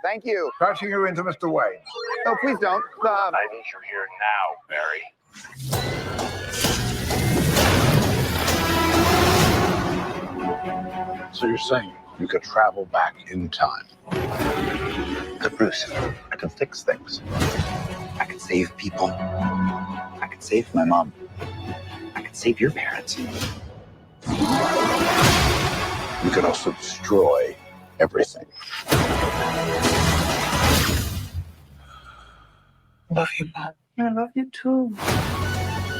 Thank you. Patching you into Mr. Wayne. No, please don't. I need you here now, Barry. So you're saying you could travel back in time? But Bruce, I can fix things. I can save people. I can save my mom. I can save your parents. You could also destroy everything. Love you, Mom. I love you too.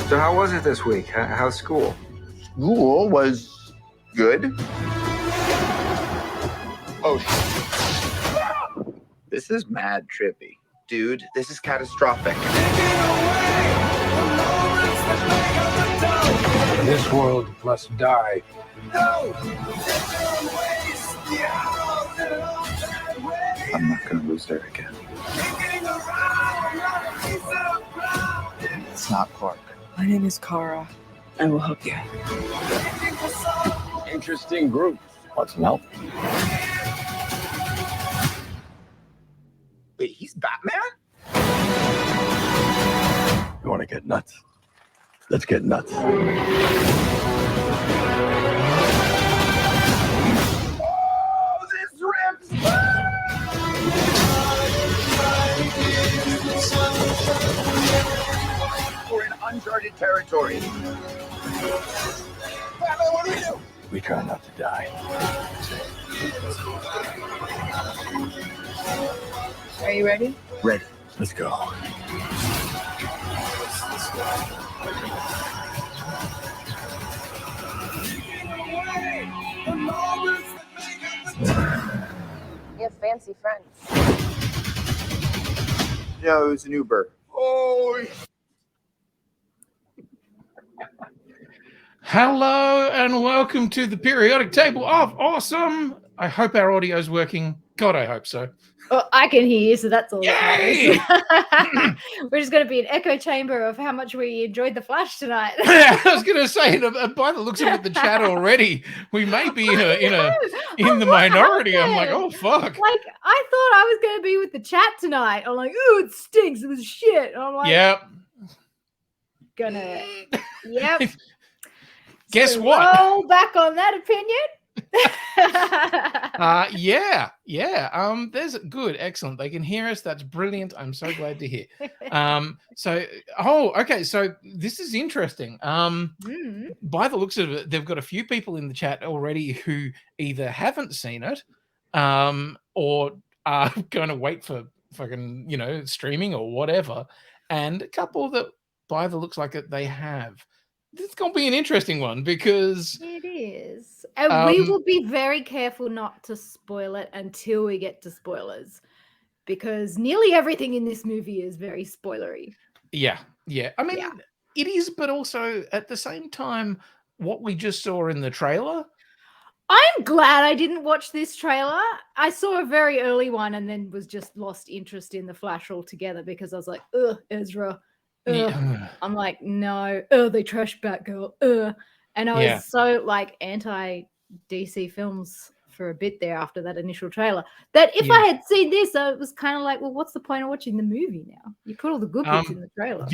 So how was it this week? How's school? School was good. Oh, this is mad trippy. Dude, this is catastrophic. This world must die. I'm not gonna lose her again. It's not Clark. My name is Kara. I will help you. Interesting group. Want some help? Wait, he's Batman? You want to get nuts? Let's get nuts. Oh, this rips! We're in uncharted territory. Batman, what do we do? We try not to die. Are you ready? Ready. Let's go. You have fancy friends. No, it was an Uber. Oh, Hello and welcome to the periodic table of awesome. I hope our audio is working. God, I hope so. Well, I can hear you, so that's all Yay! that matters. We're just going to be an echo chamber of how much we enjoyed The Flash tonight. I was going to say, by the looks of it, the chat already, we may be in the minority. I'm like, oh fuck! Like I thought I was going to be with the chat tonight. I'm like, ooh, it stinks. It was shit. And I'm like, Yep. Yep. Guess So what? roll back on that opinion. Yeah. There's good, excellent. They can hear us. That's brilliant. I'm so glad to hear. Okay. So this is interesting. By the looks of it, they've got a few people in the chat already who either haven't seen it, or are going to wait for fucking, streaming or whatever, and a couple that, by the looks like it, they have. It's going to be an interesting one because it is. And we will be very careful not to spoil it until we get to spoilers, because nearly everything in this movie is very spoilery. Yeah. I mean, it is, but also at the same time, what we just saw in the trailer. I'm glad I didn't watch this trailer. I saw a very early one and then was just lost interest in The Flash altogether because I was like, ugh, Ezra. Yeah. I'm like, no, they trashed Batgirl. And I was so like anti-DC films for a bit there after that initial trailer that if I had seen this, I was kind of like, well, what's the point of watching the movie now? You put all the good bits in the trailer.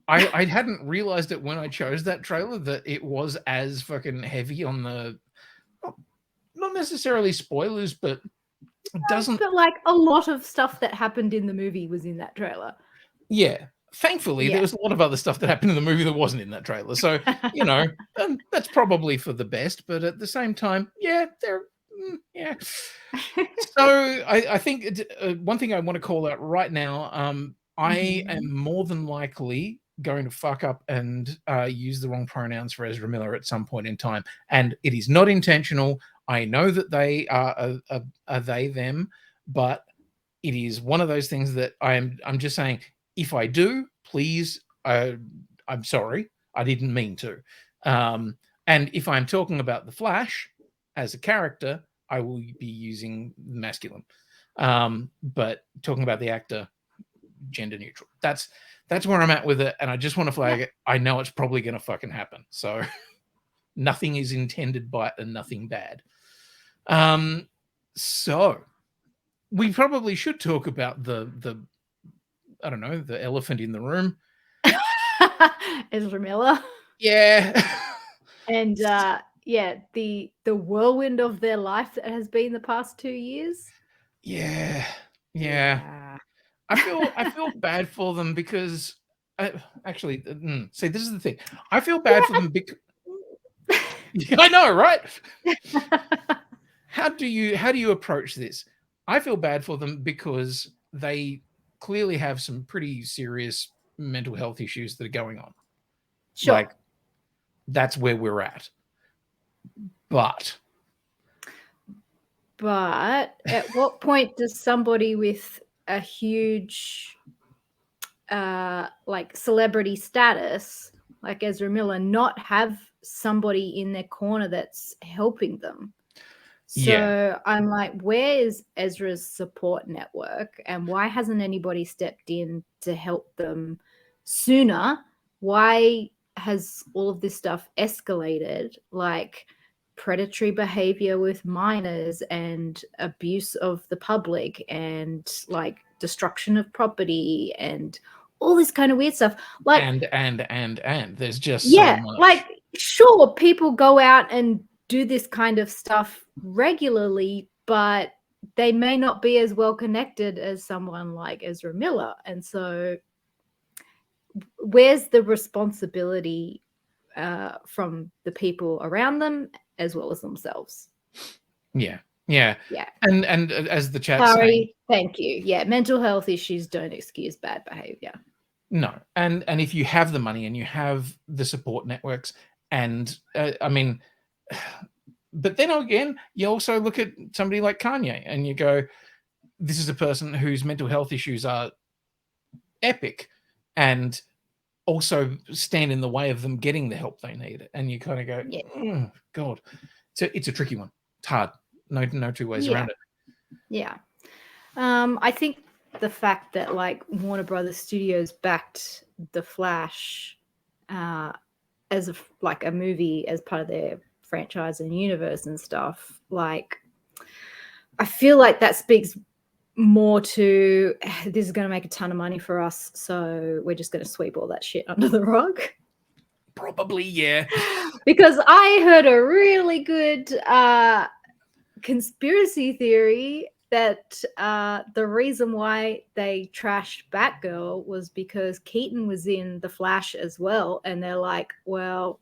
I hadn't realized it when I chose that trailer that it was as fucking heavy on the not necessarily spoilers, but it doesn't. But like a lot of stuff that happened in the movie was in that trailer. Yeah. Thankfully, there was a lot of other stuff that happened in the movie that wasn't in that trailer. So, that's probably for the best. But at the same time, So I think one thing I want to call out right now, I am more than likely going to fuck up and use the wrong pronouns for Ezra Miller at some point in time. And it is not intentional. I know that they are they, them, but it is one of those things that I'm just saying, if I do, please, I'm sorry. I didn't mean to. And if I'm talking about the Flash as a character, I will be using masculine. But talking about the actor, gender neutral. That's where I'm at with it. And I just want to flag it. I know it's probably going to fucking happen. So nothing is intended by it and nothing bad. So we probably should talk about the I don't know, the elephant in the room. Ezra Miller. Yeah. And the whirlwind of their life that has been the past 2 years. Yeah. I feel bad for them because actually, see, this is the thing. I feel bad for them because I know, right? How do you approach this? I feel bad for them because they clearly have some pretty serious mental health issues that are going on. Sure. Like, that's where we're at. But at what point does somebody with a huge like celebrity status like Ezra Miller not have somebody in their corner that's helping them? So I'm like, where is Ezra's support network, and why hasn't anybody stepped in to help them sooner? Why has all of this stuff escalated, like predatory behavior with minors and abuse of the public and like destruction of property and all this kind of weird stuff? Like, and there's just yeah, so much. like, sure, people go out and do this kind of stuff regularly, but they may not be as well connected as someone like Ezra Miller. And so where's the responsibility from the people around them as well as themselves? Yeah. And as the chat saying, thank you. Yeah, mental health issues don't excuse bad behavior. No. And if you have the money and you have the support networks, and I mean, but then again, you also look at somebody like Kanye and you go, this is a person whose mental health issues are epic and also stand in the way of them getting the help they need. And you kind of go, oh, God. So it's a tricky one. It's hard. No two ways around it. Yeah. I think the fact that like Warner Brothers Studios backed The Flash as a movie as part of their franchise and universe and stuff, like, I feel like that speaks more to this is going to make a ton of money for us, so we're just going to sweep all that shit under the rug. Probably, yeah. Because I heard a really good conspiracy theory that the reason why they trashed Batgirl was because Keaton was in The Flash as well, and they're like, well,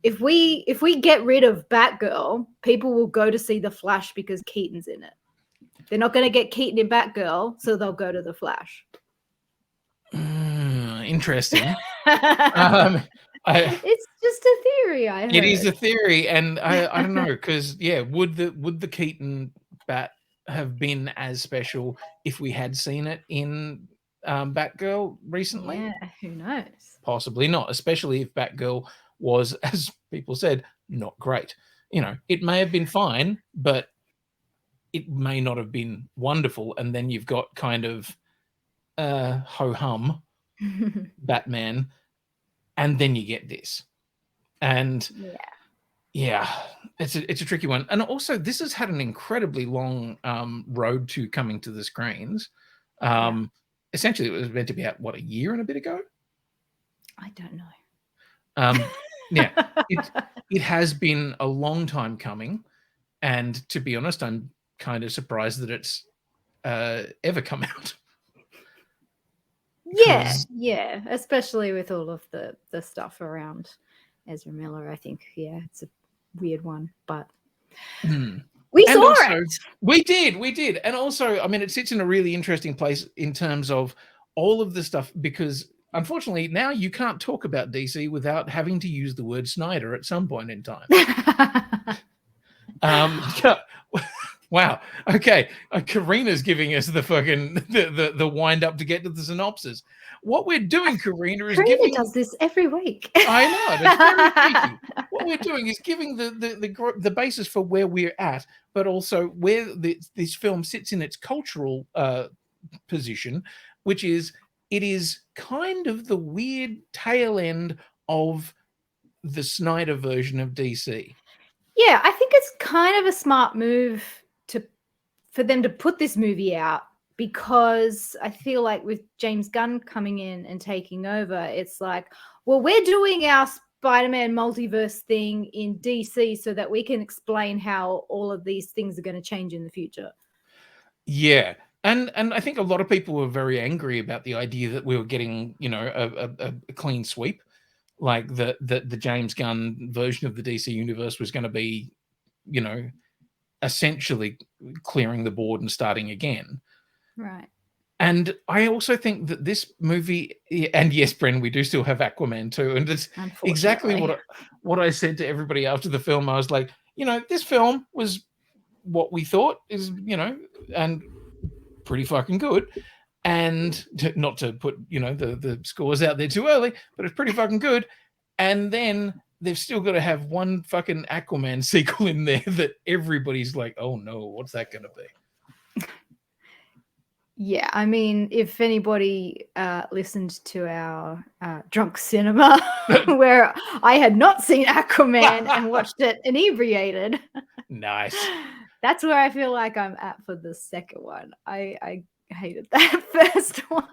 if we get rid of Batgirl, people will go to see The Flash because Keaton's in it. They're not going to get Keaton in Batgirl, so they'll go to The Flash. Interesting. It's just a theory. I heard. It is a theory, and I don't know, because would the Keaton Bat have been as special if we had seen it in Batgirl recently? Yeah, who knows? Possibly not, especially if Batgirl was, as people said, not great. You know, it may have been fine, but it may not have been wonderful. And then you've got kind of ho-hum Batman, and then you get this. And it's a tricky one. And also, this has had an incredibly long road to coming to the screens. Essentially, it was meant to be out, what, a year and a bit ago? I don't know. It has been a long time coming. And to be honest, I'm kind of surprised that it's ever come out. Yeah, especially with all of the stuff around Ezra Miller. I think, it's a weird one, but we saw it. We did. And also, I mean, it sits in a really interesting place in terms of all of the stuff, because unfortunately now you can't talk about DC without having to use the word Snyder at some point in time. Wow. Okay. Karina's giving us the fucking the wind up to get to the synopsis. What we're doing, Karina, is Karina does this every week. I know. That's very tricky. What we're doing is giving the basis for where we're at, but also where this film sits in its cultural position, which is it is kind of the weird tail end of the Snyder version of DC. Yeah, I think it's kind of a smart move to for them to put this movie out, because I feel like with James Gunn coming in and taking over, it's like, well, we're doing our Spider-Man multiverse thing in DC so that we can explain how all of these things are going to change in the future. Yeah. And I think a lot of people were very angry about the idea that we were getting, you know, a clean sweep, like the James Gunn version of the DC universe was going to be, you know, essentially clearing the board and starting again. Right. And I also think that this movie, and yes, Bren, we do still have Aquaman too, and it's exactly what I said to everybody after the film. I was like, you know, this film was what we thought is, you know, and pretty fucking good. And not to put, you know, the scores out there too early, but it's pretty fucking good. And then they've still got to have one fucking Aquaman sequel in there that everybody's like, oh no, what's that going to be? Yeah, I mean, if anybody listened to our drunk cinema where I had not seen Aquaman and watched it inebriated. Nice. That's where I feel like I'm at for the second one. I hated that first one.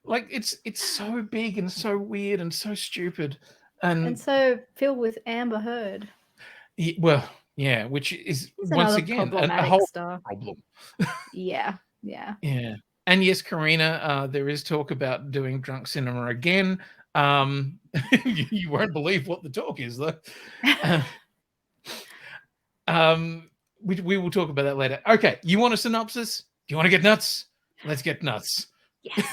Like it's so big and so weird and so stupid. And so filled with Amber Heard. Yeah, well, yeah, which is It's once again a whole problem. Yeah. Yeah. And yes, Karina, there is talk about doing drunk cinema again. You won't believe what the talk is, though. We will talk about that later. Okay, you want a synopsis? Do you want to get nuts? Let's get nuts. Yes.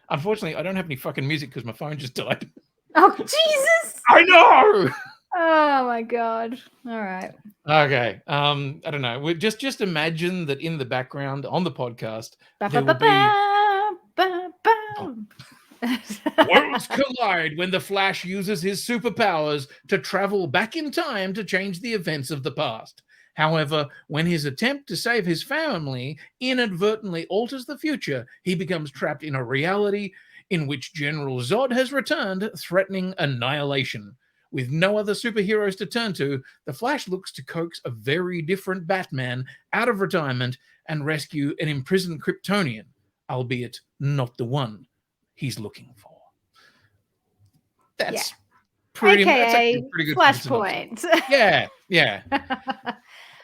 Unfortunately, I don't have any fucking music because my phone just died. Oh, Jesus! I know! Oh my God. All right. Okay. I don't know. Just imagine that in the background on the podcast there will be worlds collide when the Flash uses his superpowers to travel back in time to change the events of the past. However, when his attempt to save his family inadvertently alters the future, he becomes trapped in a reality in which General Zod has returned, threatening annihilation. With no other superheroes to turn to, the Flash looks to coax a very different Batman out of retirement and rescue an imprisoned Kryptonian, albeit not the one he's looking for. That's pretty AKA pretty good Flashpoint. Yeah.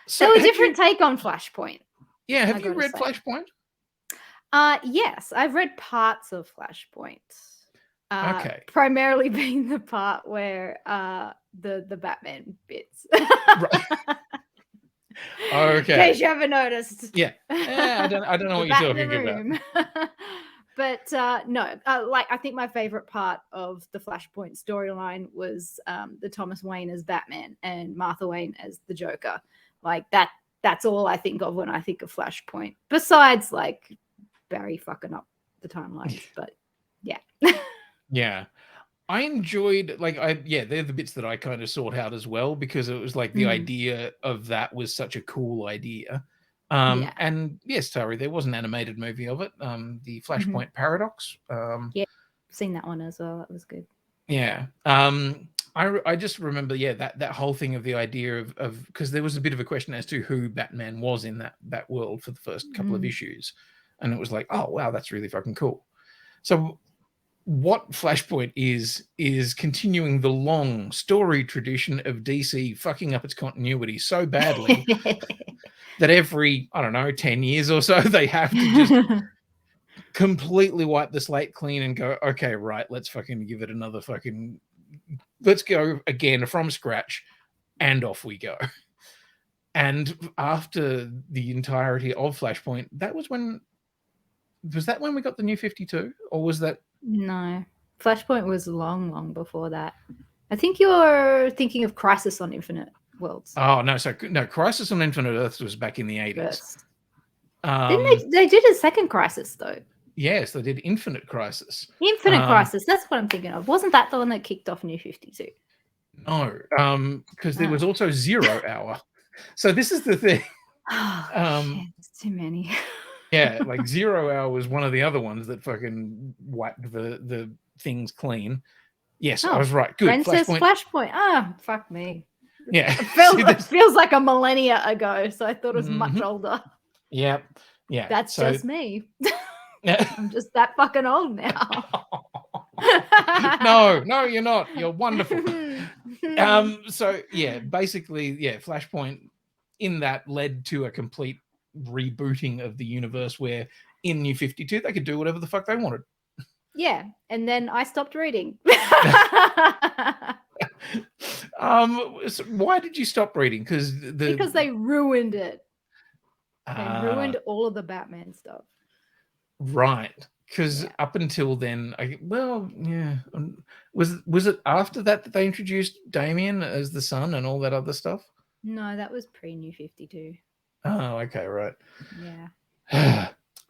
So a different take on Flashpoint. Yeah, have you read Flashpoint? Yes, I've read parts of Flashpoint. Okay. Primarily being the part where the Batman bits. Right. Okay. In case you haven't noticed. Yeah. I don't know what you're talking about. But no, like I think my favorite part of the Flashpoint storyline was the Thomas Wayne as Batman and Martha Wayne as the Joker. Like that's all I think of when I think of Flashpoint. Besides like Barry fucking up the timelines, but yeah. Yeah. I enjoyed they're the bits that I kind of sought out as well, because it was like the idea of that was such a cool idea. And yes, Tari, there was an animated movie of it, the Flashpoint Paradox. Yeah, seen that one as well. That was good. Yeah. I just remember, that whole thing of the idea of because there was a bit of a question as to who Batman was in that world for the first couple of issues. And it was like, oh, wow, that's really fucking cool. So what Flashpoint is continuing the long story tradition of DC fucking up its continuity so badly that every, 10 years or so, they have to just completely wipe the slate clean and go, okay, right, let's fucking give it another fucking, let's go again from scratch, and off we go. And after the entirety of Flashpoint, was that when we got the New 52? Or was that? No. Flashpoint was long before that. I think you're thinking of Crisis on Infinite Worlds. Oh, no. So, no, Crisis on Infinite Earths was back in the 80s. Didn't they did a second Crisis, though? Yes, they did Infinite Crisis. Infinite Crisis, that's what I'm thinking of. Wasn't that the one that kicked off New 52? No, because there was also Zero Hour. So this is the thing. Shit, it's too many. Yeah, like Zero Hour was one of the other ones that fucking wiped the things clean. Yes, I was right. Good. Brent says Flashpoint. Ah, fuck me. Yeah. It feels like a millennia ago, so I thought it was much older. Yeah. Yeah. That's so, just me. yeah. I'm just that fucking old now. No, you're not. You're wonderful. So yeah, basically, yeah, Flashpoint in that led to a complete rebooting of the universe where in New 52 they could do whatever the fuck they wanted. Yeah, and then I stopped reading. So why did you stop reading? Because they ruined it. They ruined Ah, all of the Batman stuff. right. Because Yeah. up until then, was it after that they introduced Damien as the son and all that other stuff? No, that was pre New 52. Oh, okay, right. Yeah.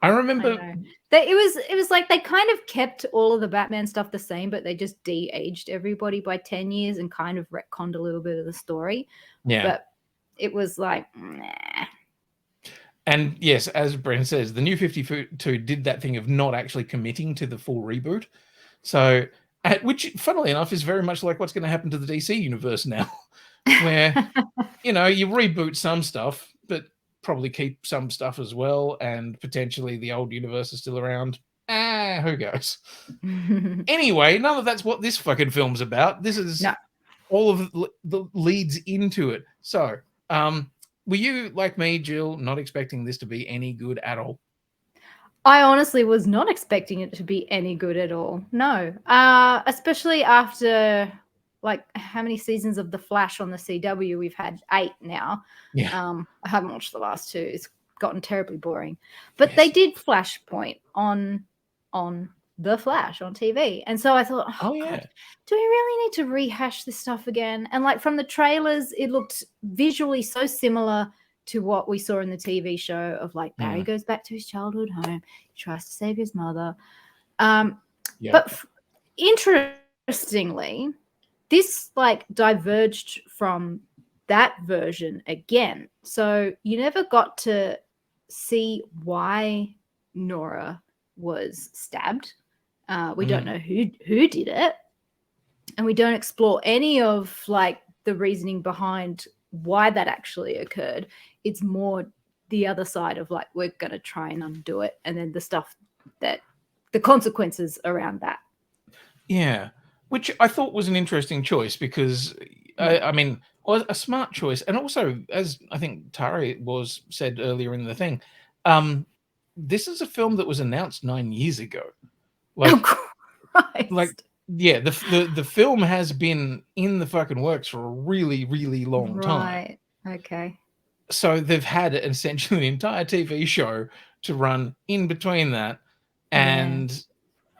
I remember. I know. It was like they kind of kept all of the Batman stuff the same, but they just de-aged everybody by 10 years and kind of retconned a little bit of the story. Yeah. But it was like, nah. And yes, as Brent says, the New 52 did that thing of not actually committing to the full reboot. So, which, funnily enough, is very much like what's going to happen to the DC universe now, where, you reboot some stuff, but probably keep some stuff as well, and potentially the old universe is still around. Who knows? Anyway, none of that's what this fucking film's about. This is all of the leads into it. So, were you, like me, Jill, not expecting this to be any good at all? I honestly was not expecting it to be any good at all. No. Especially after, like, how many seasons of The Flash on the CW? We've had 8 now. Yeah. I haven't watched the last 2. It's gotten terribly boring. But they did Flashpoint on The Flash on TV. And so I thought, oh yeah. God, do we really need to rehash this stuff again? And like from the trailers, it looked visually so similar to what we saw in the TV show of like Barry goes back to his childhood home, he tries to save his mother. But interestingly, this like diverged from that version again. So you never got to see why Nora was stabbed. We don't know who did it, and we don't explore any of like the reasoning behind why that actually occurred. It's more the other side of like we're going to try and undo it, and then the stuff that the consequences around that. Yeah, which I thought was an interesting choice because I mean, was a smart choice, and also as I think Tari said earlier in the thing, this is a film that was announced 9 years ago. Like, the film has been in the fucking works for a really, really long time. Right. Okay. So they've had essentially an entire TV show to run in between that. And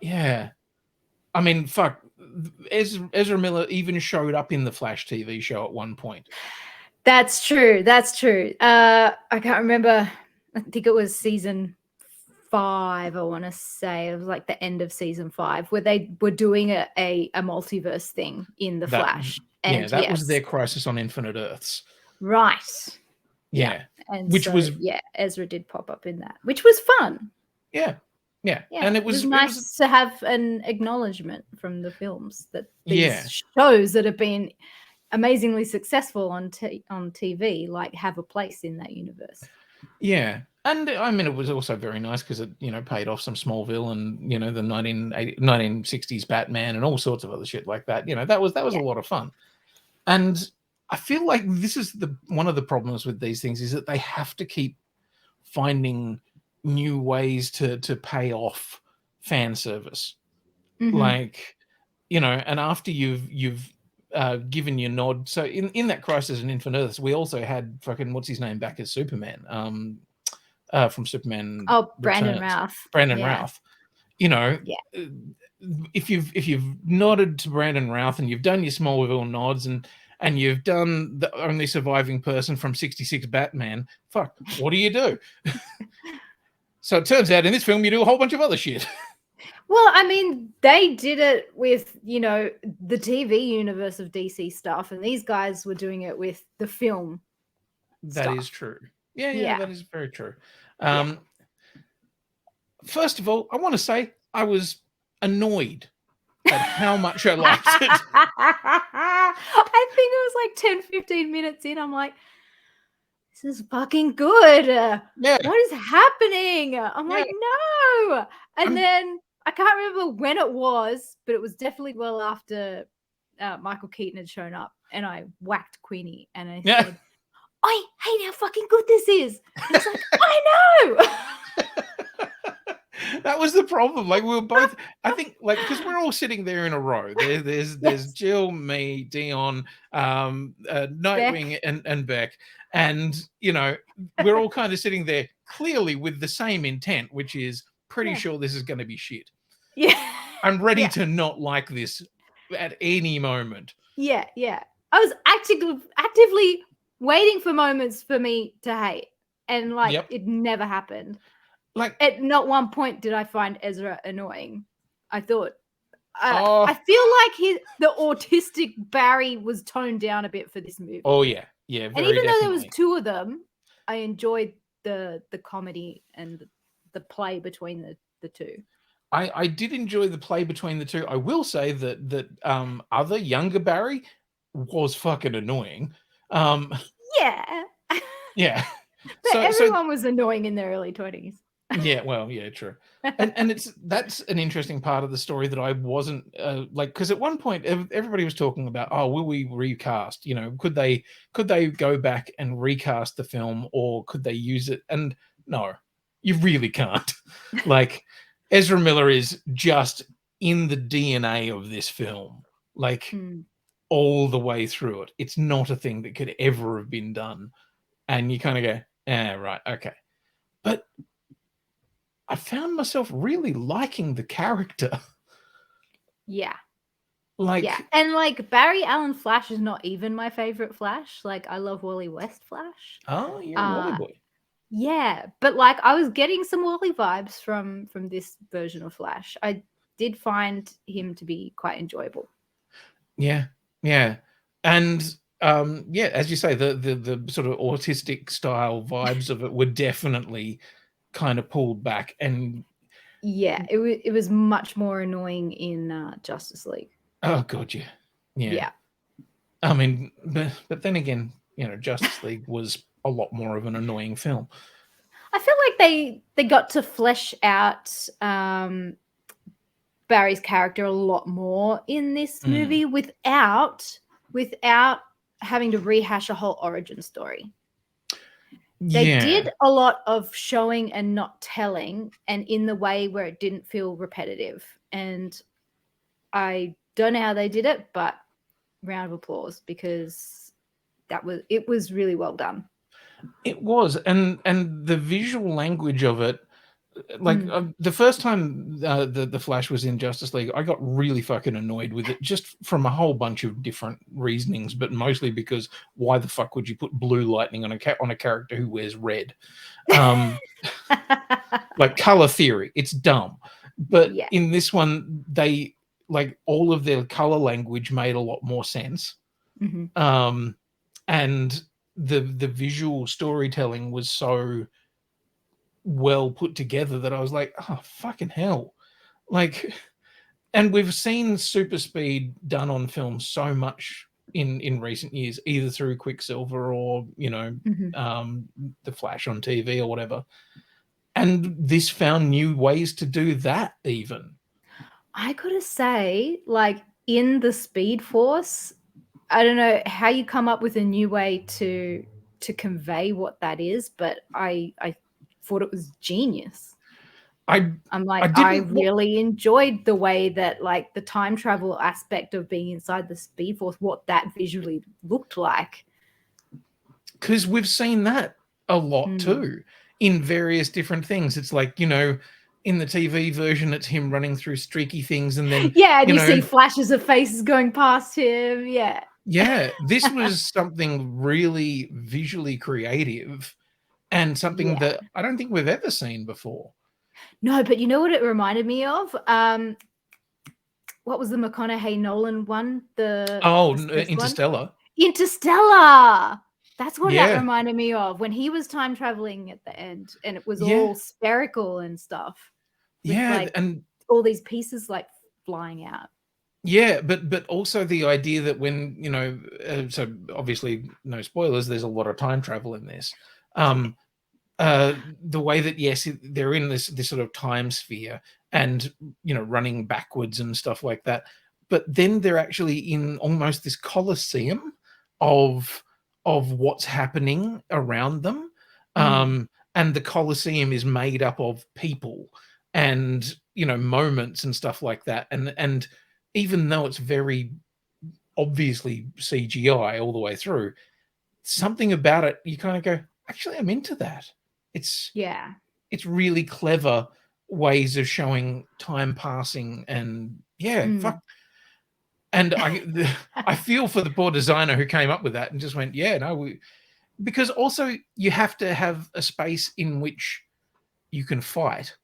I mean, fuck, Ezra Miller even showed up in the Flash TV show at one point. That's true. I can't remember. I think it was season 5, I want to say. It was like the end of season 5 where they were doing a multiverse thing in the Flash. And that was their Crisis on Infinite Earths. Right. Yeah. And Ezra did pop up in that, which was fun. Yeah. And it was nice to have an acknowledgement from the films that these shows that have been amazingly successful on TV like have a place in that universe. Yeah. And I mean, it was also very nice because it, paid off some Smallville and, the 1960s Batman and all sorts of other shit like that. That was a lot of fun. And I feel like this is one of the problems with these things is that they have to keep finding new ways to pay off fan service. Like, and after you've given your nod. So in that Crisis on Infinite Earths, we also had fucking what's his name back as Superman. From Superman. Oh, Brandon Routh. Routh. If you've nodded to Brandon Routh and you've done your Smallville nods and you've done the only surviving person from 66 Batman, fuck, what do you do? So it turns out in this film you do a whole bunch of other shit. Well, I mean, they did it with, the TV universe of DC stuff, and these guys were doing it with the film. That is true. Yeah, that is very true. First of all, I want to say I was annoyed at how much I liked it. I think it was like 10, 15 minutes in. I'm like, this is fucking good. Yeah. What is happening? I'm Yeah. like, no. And then I can't remember when it was, but it was definitely well after Michael Keaton had shown up, and I whacked Queenie, and I said, I hate how fucking good this is. And he's like, I know. That was the problem. Like we were both, I think, like because we're all sitting there in a row. There's Jill, me, Dion, Nightwing, and Beck, and you know we're all kind of sitting there clearly with the same intent, which is pretty sure this is going to be shit. Yeah, I'm ready to not like this at any moment. Yeah. I was actively waiting for moments for me to hate, and like it never happened. Like at not one point did I find Ezra annoying. I thought I feel like the autistic Barry was toned down a bit for this movie. Oh yeah, and even though there was two of them, I enjoyed the comedy and the play between the two. I did enjoy the play between the two. I will say that other younger Barry was fucking annoying. Yeah. Yeah. But everyone was annoying in their early 20s. Yeah, well, yeah, true. And that's an interesting part of the story that I wasn't like, because at one point everybody was talking about, oh, will we recast? You know, could they go back and recast the film, or could they use it? And no, you really can't. Like, Ezra Miller is just in the DNA of this film, like all the way through it. It's not a thing that could ever have been done. And you kind of go, right, okay. But I found myself really liking the character. Yeah. Like, and like Barry Allen Flash is not even my favorite Flash. Like, I love Wally West Flash. Oh, you're a Wally boy. Yeah, but like I was getting some Wally vibes from this version of Flash. I did find him to be quite enjoyable. Yeah. And as you say, the sort of autistic style vibes of it were definitely kind of pulled back. And yeah, it was much more annoying in Justice League. Oh god, yeah. I mean, but then again, you know, Justice League was a lot more of an annoying film. I feel like they got to flesh out Barry's character a lot more in this movie without having to rehash a whole origin story. They did a lot of showing and not telling, and in the way where it didn't feel repetitive. And I don't know how they did it, but round of applause, because it was really well done. It was, and the visual language of it, like the first time the Flash was in Justice League, I got really fucking annoyed with it, just from a whole bunch of different reasonings, but mostly because why the fuck would you put blue lightning on a character who wears red? Like color theory, it's dumb. But in this one, they like all of their color language made a lot more sense. And the visual storytelling was so well put together that I was like, oh fucking hell. Like, and we've seen super speed done on film so much in recent years, either through Quicksilver or, you know, the Flash on TV or whatever. And this found new ways to do that even. I gotta say, like, in the Speed Force, I don't know how you come up with a new way to convey what that is, but I thought it was genius. I really enjoyed the way that, like, the time travel aspect of being inside the Speed Force, what that visually looked like. Because we've seen that a lot too in various different things. It's like, you know, in the TV version, it's him running through streaky things, and then and you see flashes of faces going past him. Yeah, this was something really visually creative. And something that I don't think we've ever seen before. No, but you know what it reminded me of? What was the McConaughey Nolan one? Interstellar. One? Interstellar. That's what that reminded me of, when he was time traveling at the end, and it was all spherical and stuff. And all these pieces like flying out. Yeah, but also the idea that when, you know, so obviously no spoilers, there's a lot of time travel in this. The way that, yes, they're in this sort of time sphere and, you know, running backwards and stuff like that, but then they're actually in almost this coliseum of what's happening around them. And the coliseum is made up of people and, you know, moments and stuff like that, and even though it's very obviously CGI all the way through, something about it, you kind of go, actually, I'm into that. It's Yeah. it's really clever ways of showing time passing, and fuck. And I feel for the poor designer who came up with that and just went, yeah, no, because also you have to have a space in which you can fight.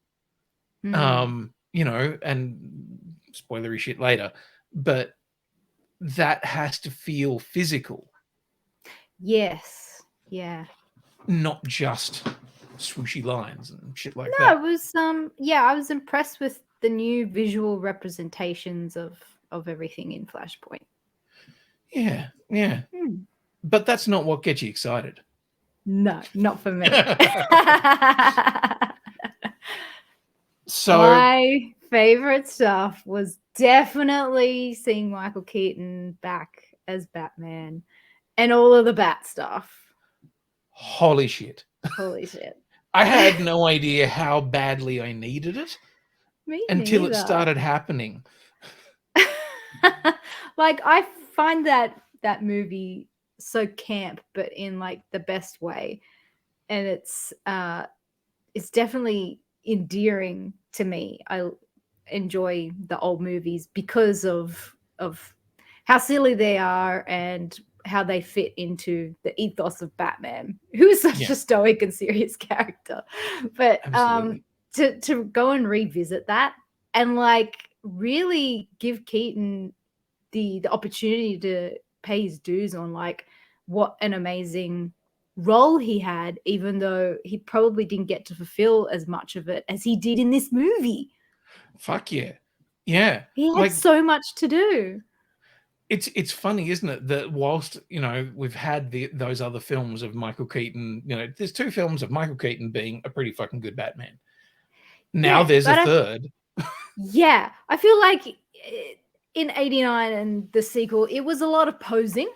You know, and spoilery shit later, but that has to feel physical. Yes. Yeah. Not just swooshy lines and shit like No, that. it was I was impressed with the new visual representations of everything in Flashpoint. Yeah. But that's not what gets you excited. No, not for me. So my favorite stuff was definitely seeing Michael Keaton back as Batman and all of the Bat stuff. Holy shit. Holy shit. I had no idea how badly I needed it until it started happening. Like, I find that movie so camp, but in like the best way, and it's definitely endearing to me. I enjoy the old movies because of how silly they are and how they fit into the ethos of Batman, who is such a stoic and serious character. But to go and revisit that and like really give Keaton the opportunity to pay his dues on like what an amazing role he had, even though he probably didn't get to fulfill as much of it as he did in this movie. Fuck yeah. Yeah. He had so much to do. It's funny, isn't it, that whilst, you know, we've had those other films of Michael Keaton, you know, there's 2 films of Michael Keaton being a pretty fucking good Batman. Now there's a third. Yeah. I feel like in 89 and the sequel, it was a lot of posing.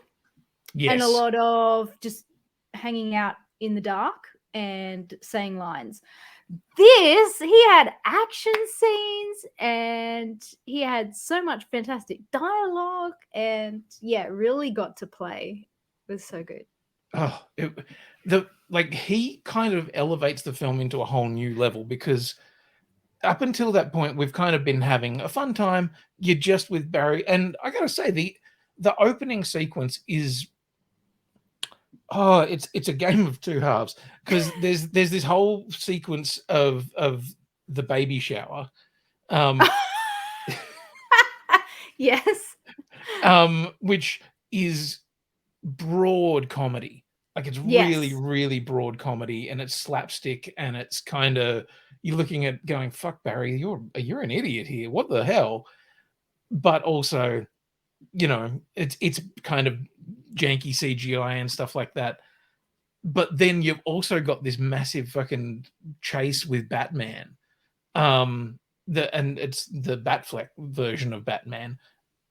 Yes. And a lot of just hanging out in the dark and saying lines. This, he had action scenes and he had so much fantastic dialogue and really got to play. It was so good. Oh, he kind of elevates the film into a whole new level, because up until that point we've kind of been having a fun time. You're just with Barry, and I gotta say the opening sequence is it's a game of two halves, because there's this whole sequence of the baby shower, yes, which is broad comedy. Like, it's really, really broad comedy, and it's slapstick, and it's kind of, you're looking at going, fuck, Barry, you're an idiot here. What the hell? But also, you know, it's kind of janky CGI and stuff like that. But then you've also got this massive fucking chase with Batman. And it's the Batfleck version of Batman.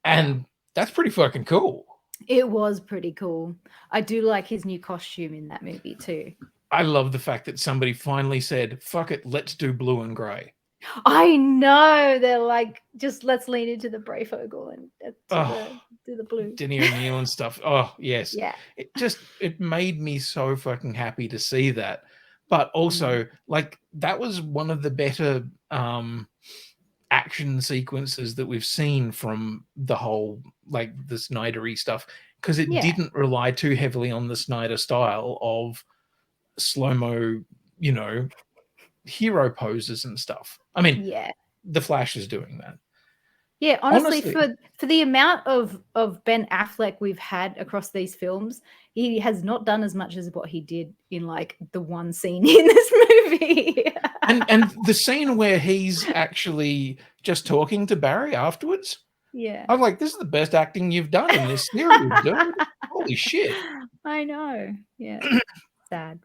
And that's pretty fucking cool. It was pretty cool. I do like his new costume in that movie too. I love the fact that somebody finally said, fuck it, let's do blue and grey. I know. They're like, just let's lean into the Brayfogle and do the blue. Denny O'Neil and stuff. Oh, yes. Yeah. It made me so fucking happy to see that. But also, like, that was one of the better action sequences that we've seen from the whole, like, the Snyder-y stuff, because it didn't rely too heavily on the Snyder style of slow-mo, you know, hero poses and stuff. I mean, the Flash is doing that. Yeah, honestly, for the amount of Ben Affleck we've had across these films, he has not done as much as what he did in like the one scene in this movie. and the scene where he's actually just talking to Barry afterwards. Yeah. I'm like, this is the best acting you've done in this series, dude. Holy shit. I know. Yeah. Sad.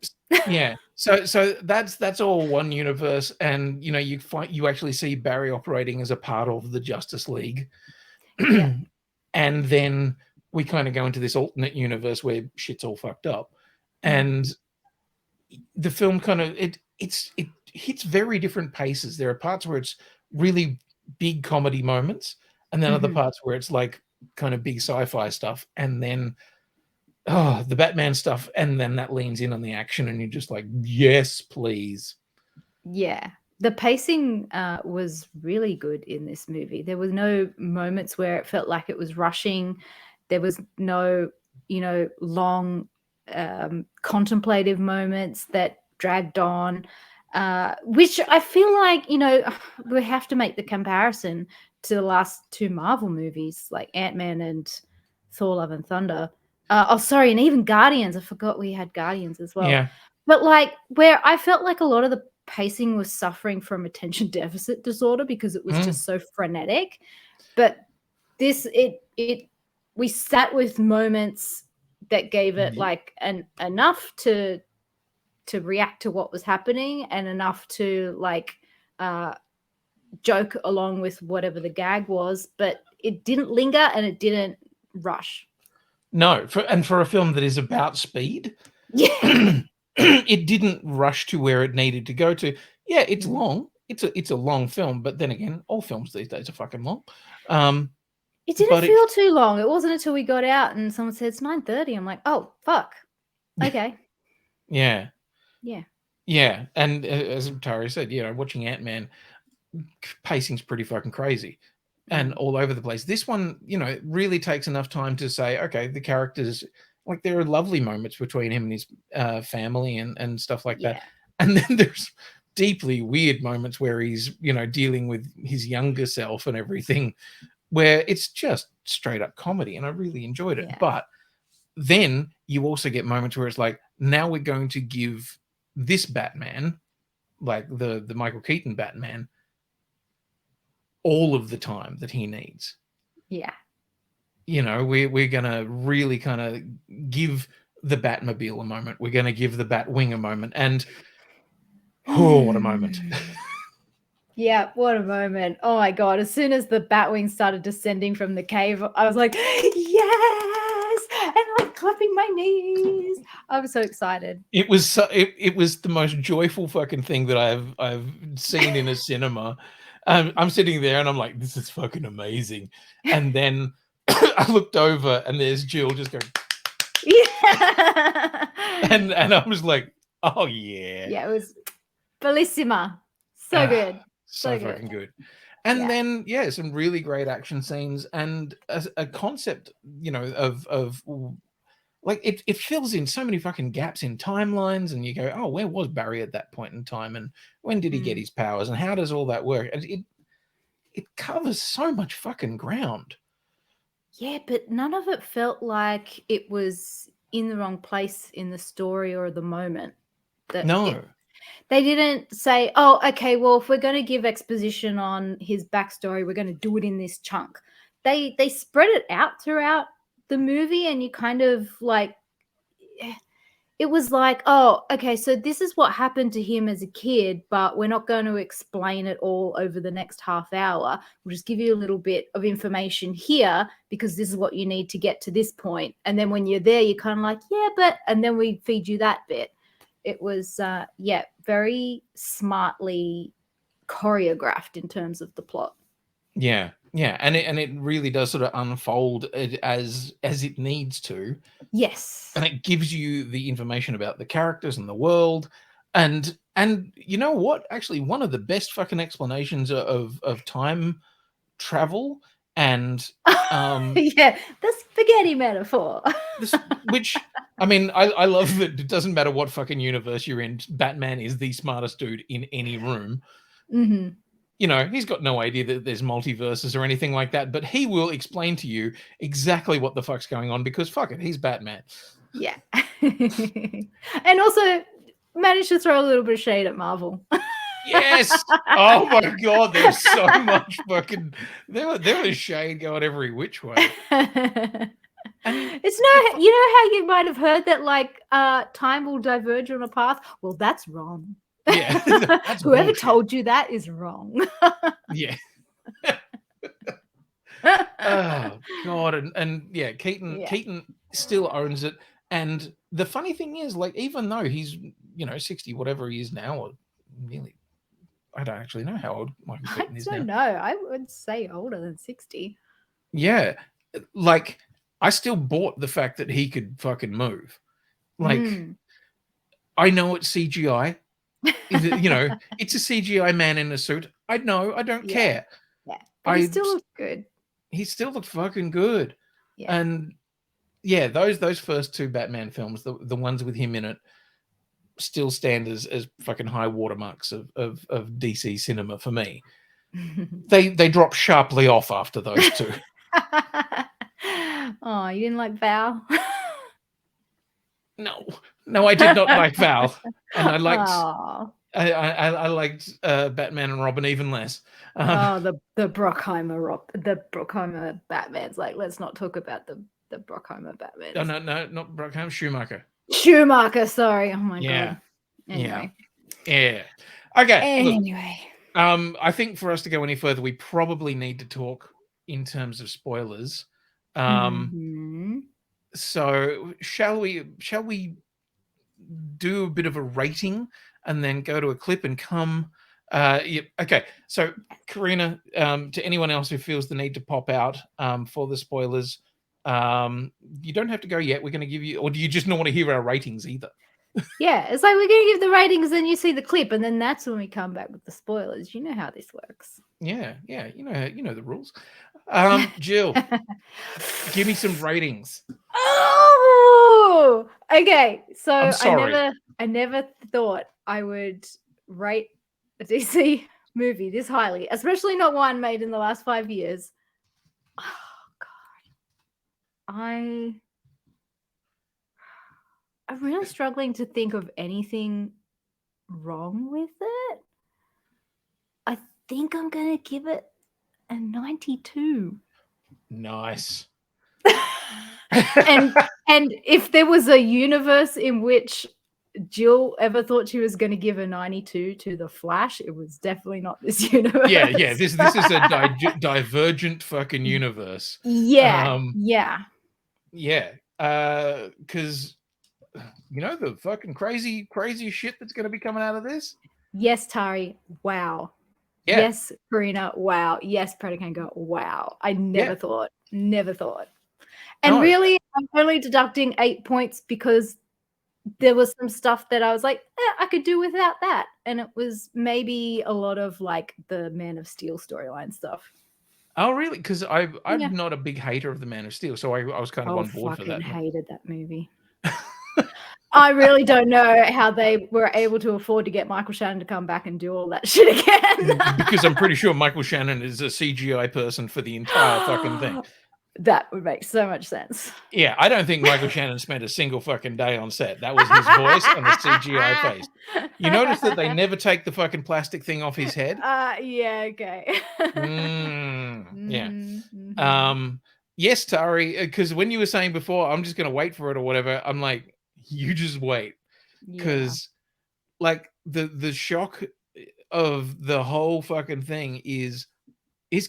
Yeah. So that's all one universe, and you actually see Barry operating as a part of the Justice League. Yeah. And then we kind of go into this alternate universe where shit's all fucked up. And the film kind of it hits very different paces. There are parts where it's really big comedy moments, and then other parts where it's like kind of big sci-fi stuff, and then the Batman stuff, and then that leans in on the action, and you're just like, yes, please. Yeah. The pacing was really good in this movie. There was no moments where it felt like it was rushing. There was no, long contemplative moments that dragged on, which I feel like, we have to make the comparison to the last two Marvel movies, like Ant-Man and Thor: Love and Thunder. And even Guardians. I forgot we had Guardians as well. Yeah. But like where I felt like a lot of the pacing was suffering from attention deficit disorder because it was just so frenetic. But this, we sat with moments that gave it like enough to react to what was happening and enough to like joke along with whatever the gag was, but it didn't linger and it didn't rush. No, for a film that is about speed, it didn't rush to where it needed to go to. Yeah, it's long. It's a long film, but then again, all films these days are fucking long. It didn't feel too long. It wasn't until we got out and someone said it's 9:30. I'm like, oh fuck, okay. Yeah. Yeah. And as Tari said, watching Ant-Man, pacing's pretty fucking crazy and all over the place. This one, really takes enough time to say, okay, the characters, like, there are lovely moments between him and his family and stuff like that. And then there's deeply weird moments where he's, dealing with his younger self and everything, where it's just straight up comedy, and I really enjoyed it. But then you also get moments where it's like, now we're going to give this Batman, like the Michael Keaton Batman, all of the time that he needs. Yeah. We're gonna really kind of give the Batmobile a moment. We're gonna give the Batwing a moment, and what a moment. Yeah, what a moment. Oh my god, as soon as the Batwing started descending from the cave, I was like, yes, and like clapping my knees. I was so excited. It was it was the most joyful fucking thing that I've seen in a cinema. I'm sitting there and I'm like, this is fucking amazing. And then I looked over and there's Jill just going, yeah. And I was like, oh yeah. Yeah, it was bellissima. So good. So fucking good. And then some really great action scenes and a concept, of like it fills in so many fucking gaps in timelines, and you go, oh, where was Barry at that point in time, and when did he get his powers, and how does all that work? And it covers so much fucking ground. Yeah, but none of it felt like it was in the wrong place in the story or the moment. They didn't say, oh, okay, well, if we're going to give exposition on his backstory, we're going to do it in this chunk. They spread it out throughout the movie, and you kind of like, it was like, oh, okay, so this is what happened to him as a kid, but we're not going to explain it all over the next half hour. We'll just give you a little bit of information here because this is what you need to get to this point. And then when you're there, you're kind of like, yeah, but, and then we feed you that bit. It was, very smartly choreographed in terms of the plot. Yeah, and it really does sort of unfold as it needs to. Yes, and it gives you the information about the characters and the world, and you know what? Actually, one of the best fucking explanations of time travel and yeah, the spaghetti metaphor. Which, I mean, I love that it doesn't matter what fucking universe you're in, Batman is the smartest dude in any room. Mm-hmm. He's got no idea that there's multiverses or anything like that, but he will explain to you exactly what the fuck's going on because fuck it, he's Batman. Yeah. And also managed to throw a little bit of shade at Marvel. Yes. Oh my god, there's so much fucking there was shade going every which way. It's no, you know how you might have heard that like time will diverge on a path? Well, that's wrong. Yeah. That's Whoever bullshit. told you that is wrong. Yeah. Oh god, and yeah, Keaton still owns it. And the funny thing is, like, even though he's 60, whatever he is now, or nearly, I don't actually know how old Michael Keaton is now. I don't know. I would say older than 60. Yeah, like I still bought the fact that he could fucking move. Like, I know it's CGI. It's a CGI man in a suit. I know. I don't care. Yeah, but he still looks good. He still looked fucking good. Yeah. And yeah, those first two Batman films, the ones with him in it, still stand as fucking high watermarks of DC cinema for me. They drop sharply off after those two. Oh, you didn't like Val? No, I did not like Val, and I liked Oh. I liked Batman and Robin even less. The Brockheimer Batman's like, let's not talk about the Brockheimer Batman. No, not Brockheimer, Schumacher, sorry. Oh my god. Anyway. Yeah. Okay. Anyway. Look, I think for us to go any further, we probably need to talk in terms of spoilers. So shall we do a bit of a rating and then go to a clip and come? Okay. So Karina, to anyone else who feels the need to pop out for the spoilers, you don't have to go yet. We're going to give you, or do you just not want to hear our ratings either? Yeah, it's like we're going to give the ratings, then you see the clip, and then that's when we come back with the spoilers. You know how this works. Yeah, you know the rules. Jill, give me some ratings. Oh, okay. So I'm sorry. I never thought I would rate a DC movie this highly, especially not one made in the last 5 years. Oh God, I'm really struggling to think of anything wrong with it. I think I'm gonna give it a 92. Nice. and if there was a universe in which Jill ever thought she was going to give a 92 to the Flash, it was definitely not this universe. Yeah. This is a divergent fucking universe. Yeah. Because the fucking crazy shit that's going to be coming out of this. Yes, Tari. Wow. Yeah. Yes, Karina. Wow. Yes, Predakango. Wow. I never thought. And really, I'm only deducting 8 points because there was some stuff that I was like, I could do without that. And it was maybe a lot of like the Man of Steel storyline stuff. Oh, really? Because I'm not a big hater of the Man of Steel, so I was kind of on board for that. I hated that movie. I really don't know how they were able to afford to get Michael Shannon to come back and do all that shit again. Because I'm pretty sure Michael Shannon is a CGI person for the entire fucking thing. That would make so much sense. Yeah, I don't think Michael Shannon spent a single fucking day on set. That was his voice and a CGI face. You notice that they never take the fucking plastic thing off his head? Yeah, okay. Yeah. Yes, Tari, because when you were saying before, I'm just going to wait for it or whatever, I'm like, you just wait. Because like the shock of the whole fucking thing is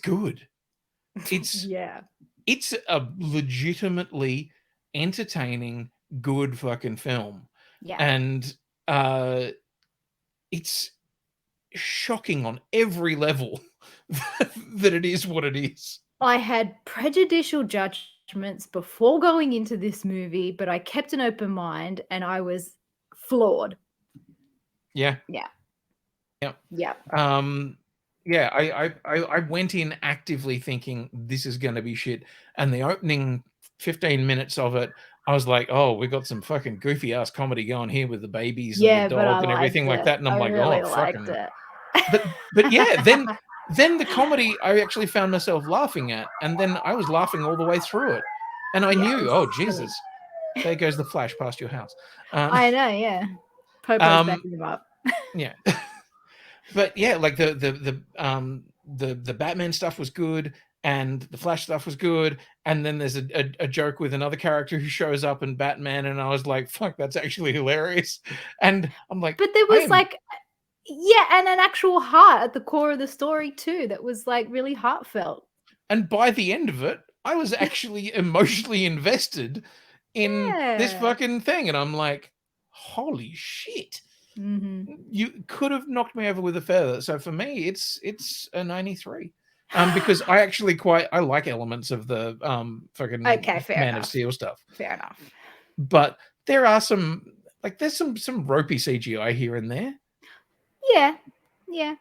good. It's it's a legitimately entertaining, good fucking film. Yeah. And it's shocking on every level that it is what it is. I had prejudicial judgments before going into this movie, but I kept an open mind and I was floored. Yeah. Yeah, I went in actively thinking this is going to be shit. And the opening 15 minutes of it, I was like, oh, we got some fucking goofy ass comedy going here with the babies and the dog and everything like that. And I'm like, really oh, fucking. But yeah, then the comedy I actually found myself laughing at. And then I was laughing all the way through it. And I knew, oh, Jesus, there goes the Flash past your house. I know, yeah. Popo's backing him up. Yeah. But yeah, like the Batman stuff was good, and the Flash stuff was good, and then there's a joke with another character who shows up in Batman, and I was like, fuck, that's actually hilarious. And I'm like, But there was like, yeah, and an actual heart at the core of the story too that was like really heartfelt. And by the end of it, I was actually emotionally invested in this fucking thing, and I'm like, holy shit. You could have knocked me over with a feather. So for me, it's a 93. Because I like elements of the fucking Man of Steel stuff. Fair enough. But there are some there's some ropey CGI here and there. Yeah. Yeah.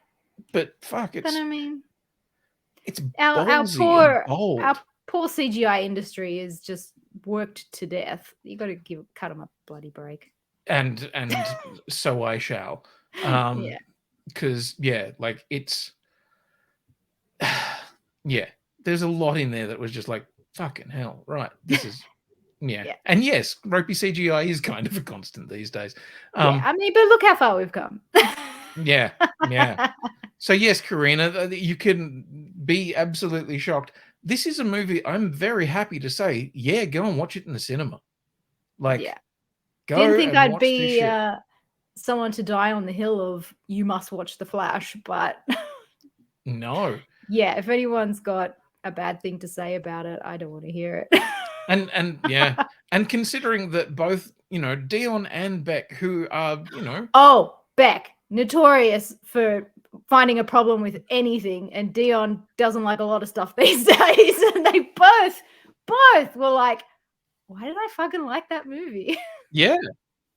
But fuck, it's I mean, it's our poor CGI industry is just worked to death. You got to cut them a bloody break. And so I shall. Yeah. Because like it's there's a lot in there that was just like fucking hell, right? This is yeah. And yes, ropey CGI is kind of a constant these days. I mean, but look how far we've come. Yeah. So yes, Karina, you can be absolutely shocked. This is a movie I'm very happy to say, go and watch it in the cinema. Like, go. Didn't think I'd be someone to die on the hill of you must watch The Flash, but no. Yeah, if anyone's got a bad thing to say about it, I don't want to hear it. And yeah, and considering that both, Dion and Beck, who are, Oh, Beck, notorious for finding a problem with anything, and Dion doesn't like a lot of stuff these days, and they both were like, why did I fucking like that movie? Yeah.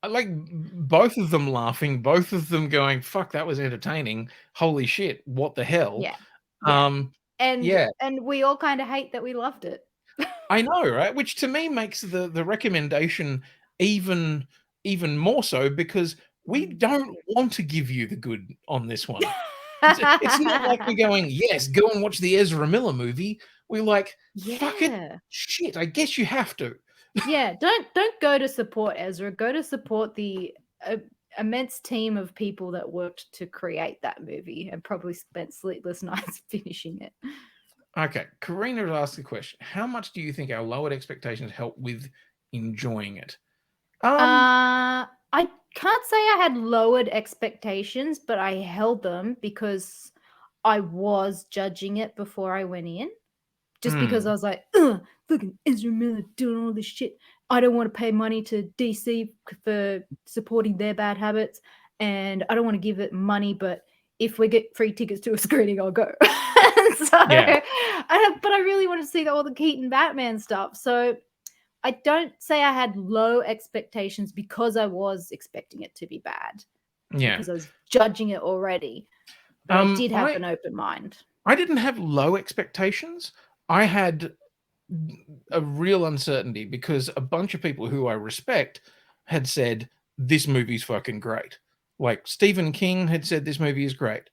I like both of them laughing, both of them going, fuck, that was entertaining. Holy shit, what the hell? Yeah. And we all kind of hate that we loved it. I know, right? Which to me makes the recommendation even more so, because we don't want to give you the good on this one. It's not like we're going, yes, go and watch the Ezra Miller movie. We're like, fuck it, shit, I guess you have to. Yeah, don't go to support Ezra. Go to support the immense team of people that worked to create that movie and probably spent sleepless nights finishing it. Okay, Karina has asked the question: how much do you think our lowered expectations help with enjoying it? I can't say I had lowered expectations, but I held them because I was judging it before I went in. Just because I was like, fucking Ezra Miller doing all this shit. I don't want to pay money to DC for supporting their bad habits, and I don't want to give it money, but if we get free tickets to a screening, I'll go. But I really want to see all the Keaton Batman stuff. So I don't say I had low expectations because I was expecting it to be bad. Yeah. Because I was judging it already. But I did have an open mind. I didn't have low expectations. I had a real uncertainty because a bunch of people who I respect had said, this movie's fucking great. Like Stephen King had said, this movie is great.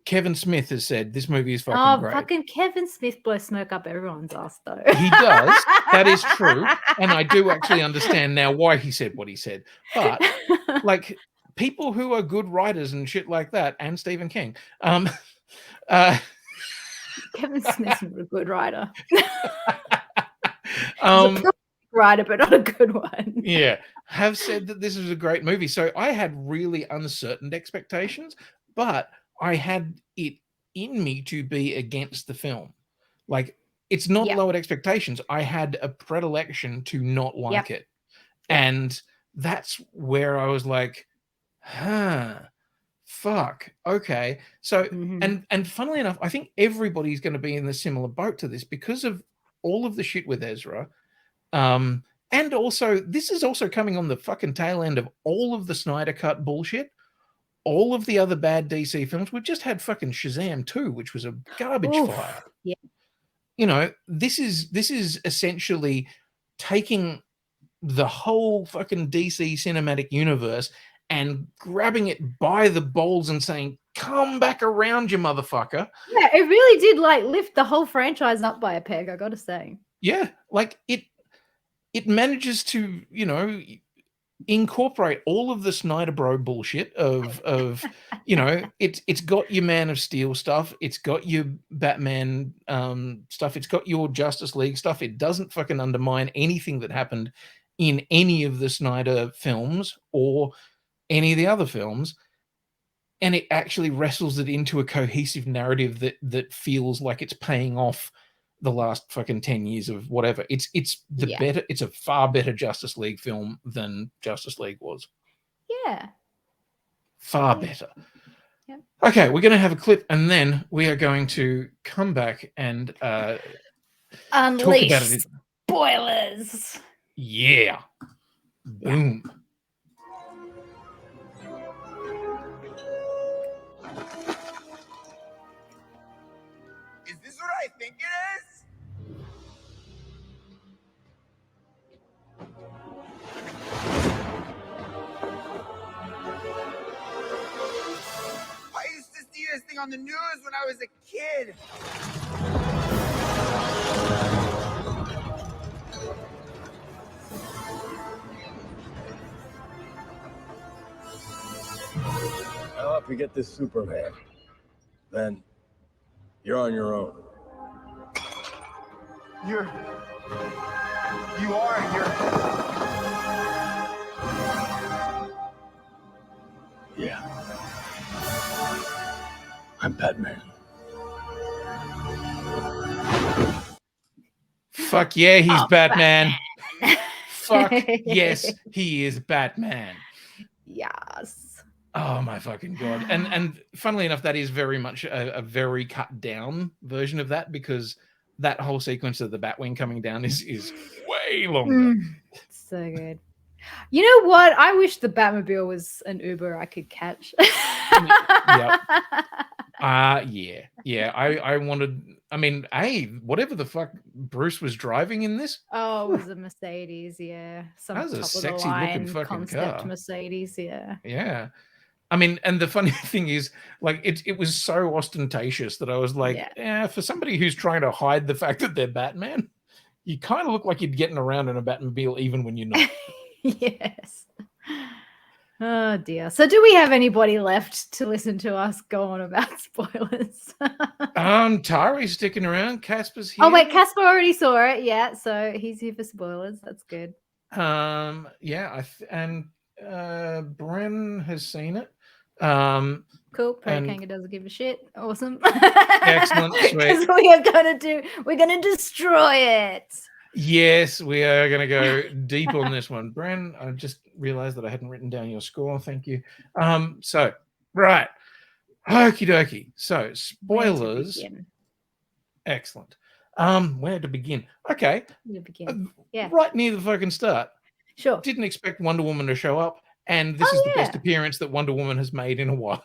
Kevin Smith has said, this movie is fucking great. Fucking Kevin Smith blows smoke up everyone's ass, though. He does. That is true. And I do actually understand now why he said what he said. But, like, people who are good writers and shit like that, and Stephen King, Kevin Smith's not a good writer. He's a writer, but not a good one. Yeah, have said that this is a great movie. So I had really uncertain expectations, but I had it in me to be against the film. Like, it's not lowered expectations. I had a predilection to not like it. And that's where I was like, fuck, okay. So, and funnily enough, I think everybody's going to be in the similar boat to this because of all of the shit with Ezra. And also, this is also coming on the fucking tail end of all of the Snyder Cut bullshit. All of the other bad DC films. We've just had fucking Shazam 2, which was a garbage fire. Yeah. You know, this is essentially taking the whole fucking DC cinematic universe and grabbing it by the balls and saying, come back around, you motherfucker. Yeah, it really did like lift the whole franchise up by a peg, I gotta say. Yeah, like it manages to, you know, incorporate all of the Snyder Bro bullshit of you know, it's got your Man of Steel stuff, it's got your Batman stuff, it's got your Justice League stuff. It doesn't fucking undermine anything that happened in any of the Snyder films or any of the other films, and it actually wrestles it into a cohesive narrative that feels like it's paying off the last fucking 10 years of whatever. It's better, it's a far better Justice League film than Justice League was. Yeah. Far better. Yep. Okay, we're going to have a clip and then we are going to come back and Unleash talk about it. Spoilers. Yeah. Boom. Is this what I think it is? I used to see this thing on the news when I was a kid. Now, if we get this Superman, then you're on your own. You're. Yeah. I'm Batman. Fuck yeah, he's Batman. Fuck yes, he is Batman. Yes. Oh my fucking god! And funnily enough, that is very much a very cut down version of that, because that whole sequence of the Batwing coming down is way longer. So good. You know what? I wish the Batmobile was an Uber I could catch. Yep. Yeah. I wanted. I mean, hey, whatever the fuck Bruce was driving in this. Oh, it was a Mercedes. Yeah, some That was a top of the sexy looking line fucking concept car. Mercedes. Yeah. Yeah. I mean, and the funny thing is, like, it was so ostentatious that I was like, yeah, for somebody who's trying to hide the fact that they're Batman, you kind of look like you're getting around in a Batmobile even when you're not. Yes. Oh dear. So do we have anybody left to listen to us go on about spoilers? Tari's sticking around. Casper's here. Oh wait, Casper already saw it. Yeah, so he's here for spoilers. That's good. Yeah, and Bren has seen it. Cool. Kanga doesn't give a shit. Awesome. Excellent. Sweet. We're gonna destroy it. Yes, we are going to go deep on this one. Bren, I just realized that I hadn't written down your score. Thank you. So, right. Okie dokie. So, spoilers. Excellent. Where to begin? Okay. Where to begin? Yeah. Right near the fucking start. Sure. Didn't expect Wonder Woman to show up, and this is the best appearance that Wonder Woman has made in a while.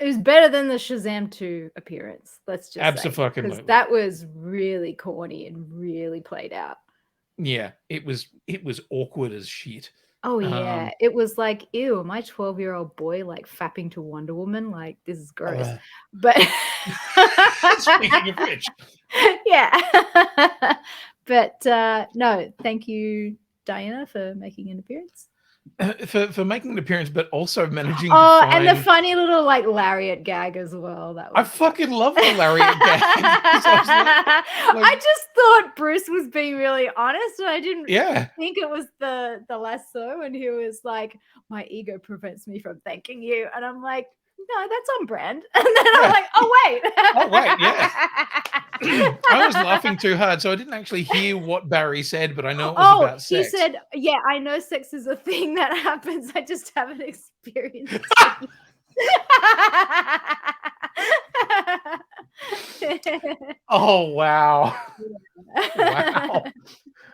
It was better than the Shazam 2 appearance. Let's just Absolutely. because that was really corny and really played out. Yeah, it was awkward as shit. Oh yeah, it was like, ew, my 12-year-old boy like fapping to Wonder Woman, like this is gross. But speaking of which, yeah. But no, thank you, Diana, for making an appearance. For making an appearance, but also managing to find... and the funny little like lariat gag as well. That was... I fucking love the lariat gag. I just thought Bruce was being really honest, and I didn't think it was the lasso. And he was like, "My ego prevents me from thanking you," and I'm like, "No, that's on brand." And then I'm like, "Oh wait, yeah." I was laughing too hard, so I didn't actually hear what Barry said, but I know it was about sex. He said, "Yeah, I know sex is a thing that happens. I just haven't experienced it." Oh wow! Wow!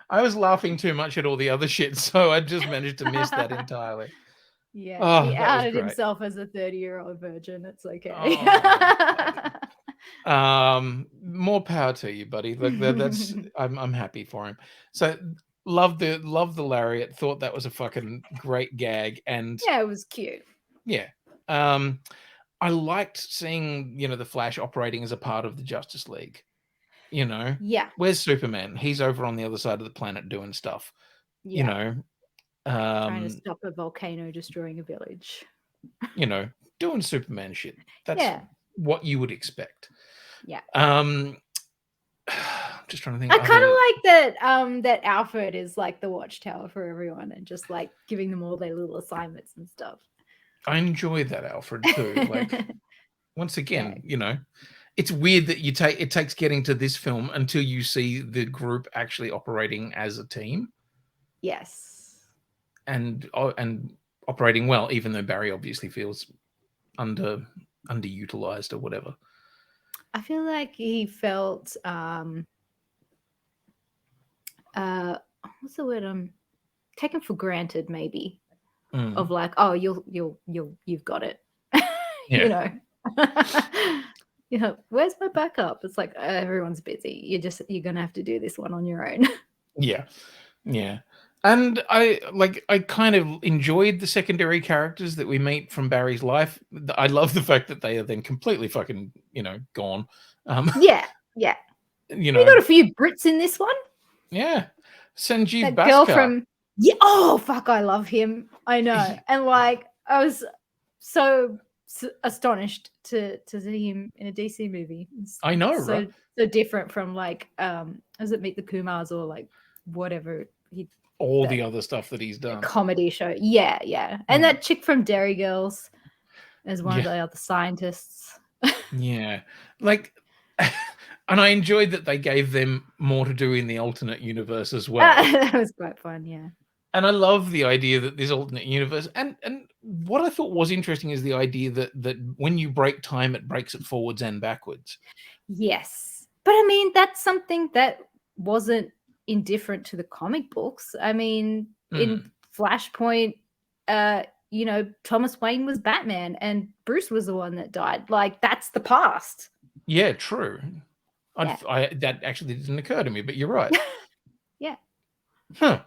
I was laughing too much at all the other shit, so I just managed to miss that entirely. Yeah, he outed himself as a 30-year-old virgin. It's okay. More power to you, buddy. Like that's I'm happy for him. So love the lariat. Thought that was a fucking great gag, and yeah, it was cute. Yeah. I liked seeing, the Flash operating as a part of the Justice League. Yeah. Where's Superman? He's over on the other side of the planet doing stuff. Yeah. Trying to stop a volcano destroying a village. You know, doing Superman shit. That's Yeah. what you would expect. Yeah. Just trying to think. I kind of like that that Alfred is like the watchtower for everyone and just like giving them all their little assignments and stuff. I enjoy that Alfred too. Like once again, you know, it's weird that it takes getting to this film until you see the group actually operating as a team. Yes. And operating well, even though Barry obviously feels underutilized or whatever. I feel like he felt what's the word? Taken for granted, maybe. Of like, oh, you've got it. You know. You know, where's my backup? It's like everyone's busy. You're gonna have to do this one on your own. Yeah. And I kind of enjoyed the secondary characters that we meet from Barry's life. I love the fact that they are then completely fucking, you know, gone. Yeah. You know, we got a few Brits in this one. Yeah. Sanjeev That girl Bhaskar. from oh fuck, I love him. I know. And like I was so astonished to see him in a DC movie. I know, right? So different from like does it Meet the Kumars or like whatever the other stuff that he's done. Comedy show. Yeah. And that chick from Dairy Girls as one of the other scientists. Yeah. Like and I enjoyed that they gave them more to do in the alternate universe as well. That was quite fun, yeah. And I love the idea that this alternate universe, and what I thought was interesting is the idea that when you break time, it breaks it forwards and backwards. Yes. But I mean, that's something that wasn't indifferent to the comic books. I mean, in Flashpoint, you know, Thomas Wayne was Batman and Bruce was the one that died. Like, that's the past. Yeah, true. That actually didn't occur to me, but you're right. Yeah. Huh.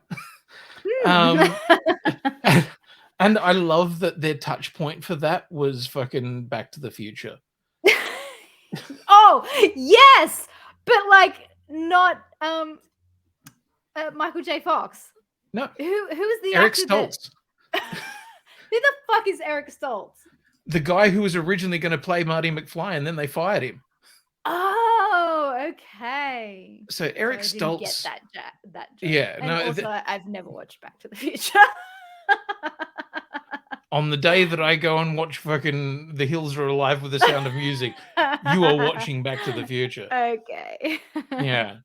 And I love that their touch point for that was fucking Back to the Future. Oh, yes! But like not Michael J. Fox. No. Who is the Eric actor Stoltz. Who the fuck is Eric Stoltz? The guy who was originally going to play Marty McFly and then they fired him. Oh, okay. So Eric Stoltz. Get that joke. Yeah, and no. Also, I've never watched Back to the Future. On the day that I go and watch fucking The Hills Are Alive with the Sound of Music, you are watching Back to the Future. Okay. Yeah.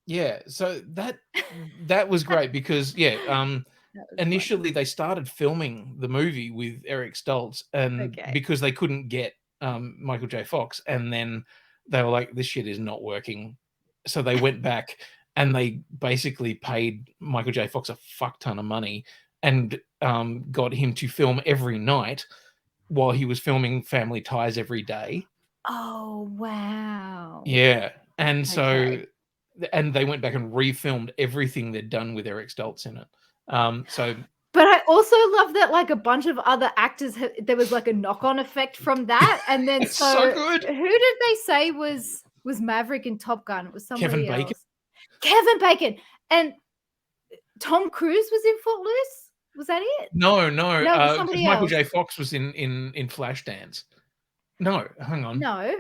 Yeah. So that was great because initially they started filming the movie with Eric Stoltz and because they couldn't get Michael J. Fox, and then they were like, this shit is not working. So they went back and they basically paid Michael J. Fox a fuck ton of money and got him to film every night while he was filming Family Ties every day. Oh, wow. Yeah. And so and they went back and refilmed everything they'd done with Eric Stoltz in it. But I also love that like a bunch of other actors, there was like a knock-on effect from that. And then so good. Who did they say was Maverick in Top Gun? It was somebody Kevin else. Bacon. Kevin Bacon. And Tom Cruise was in Footloose? Was that it? No. Michael else. J. Fox was in Flashdance. No, hang on. No.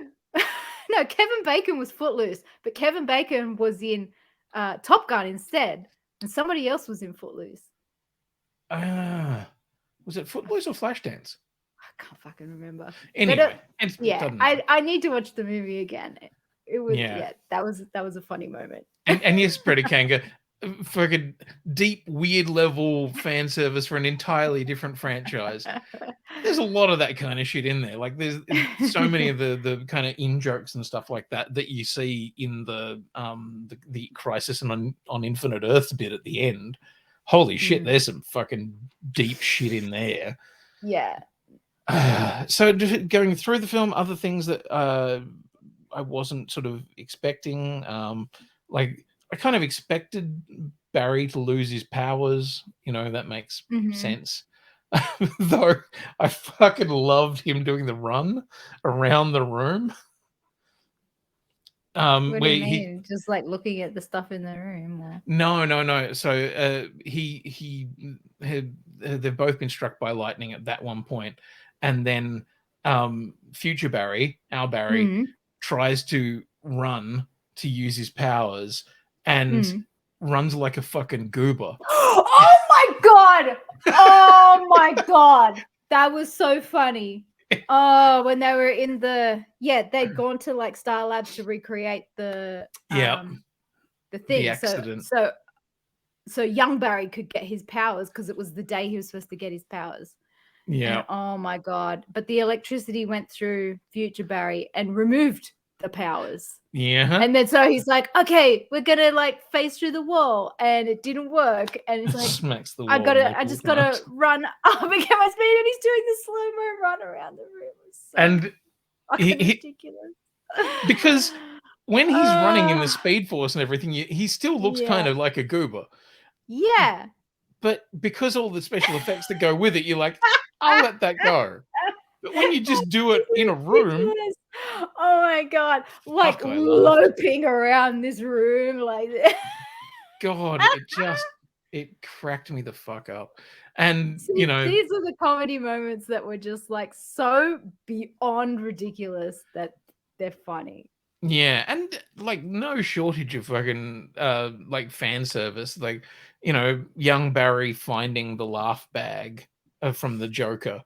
No, Kevin Bacon was Footloose, but Kevin Bacon was in Top Gun instead. And somebody else was in Footloose. Was it Footloose or Flashdance? I can't fucking remember. Anyway, I need to watch the movie again. It was that was a funny moment. And yes, Predator Kanga, fucking deep, weird level fan service for an entirely different franchise. There's a lot of that kind of shit in there. Like there's so many of the kind of in jokes and stuff like that you see in the Crisis on Infinite Earths bit at the end. Holy shit, there's some fucking deep shit in there. Yeah. So going through the film, other things that I wasn't sort of expecting, like I kind of expected Barry to lose his powers. You know, that makes sense. Though I fucking loved him doing the run around the room. What do where you he mean? Just like looking at the stuff in the room? Or... no. So he had they've both been struck by lightning at that one point, and then future Barry, our Barry, Mm. tries to run to use his powers and runs like a fucking goober. Oh my god! Oh my god! That was so funny. Oh, when they were in they'd gone to like Star Labs to recreate the thing. The accident. So young Barry could get his powers because it was the day he was supposed to get his powers. Yeah. And, oh my god! But the electricity went through future Barry and removed the powers. Yeah. And then so he's like, okay, we're gonna like face through the wall, and it didn't work. And he's like, smacks the wall. I just gotta run up and get my speed, and he's doing the slow-mo run around the room. So and he ridiculous. Because when he's running in the Speed Force and everything, he still looks kind of like a goober. Yeah. But because all the special effects that go with it, you're like, I'll let that go. But when you just do it in a room. Oh my god. Like loping around this room like that. God, it cracked me the fuck up. And these are the comedy moments that were just like so beyond ridiculous that they're funny. Yeah, and like no shortage of fucking like fan service, like young Barry finding the laugh bag from the Joker.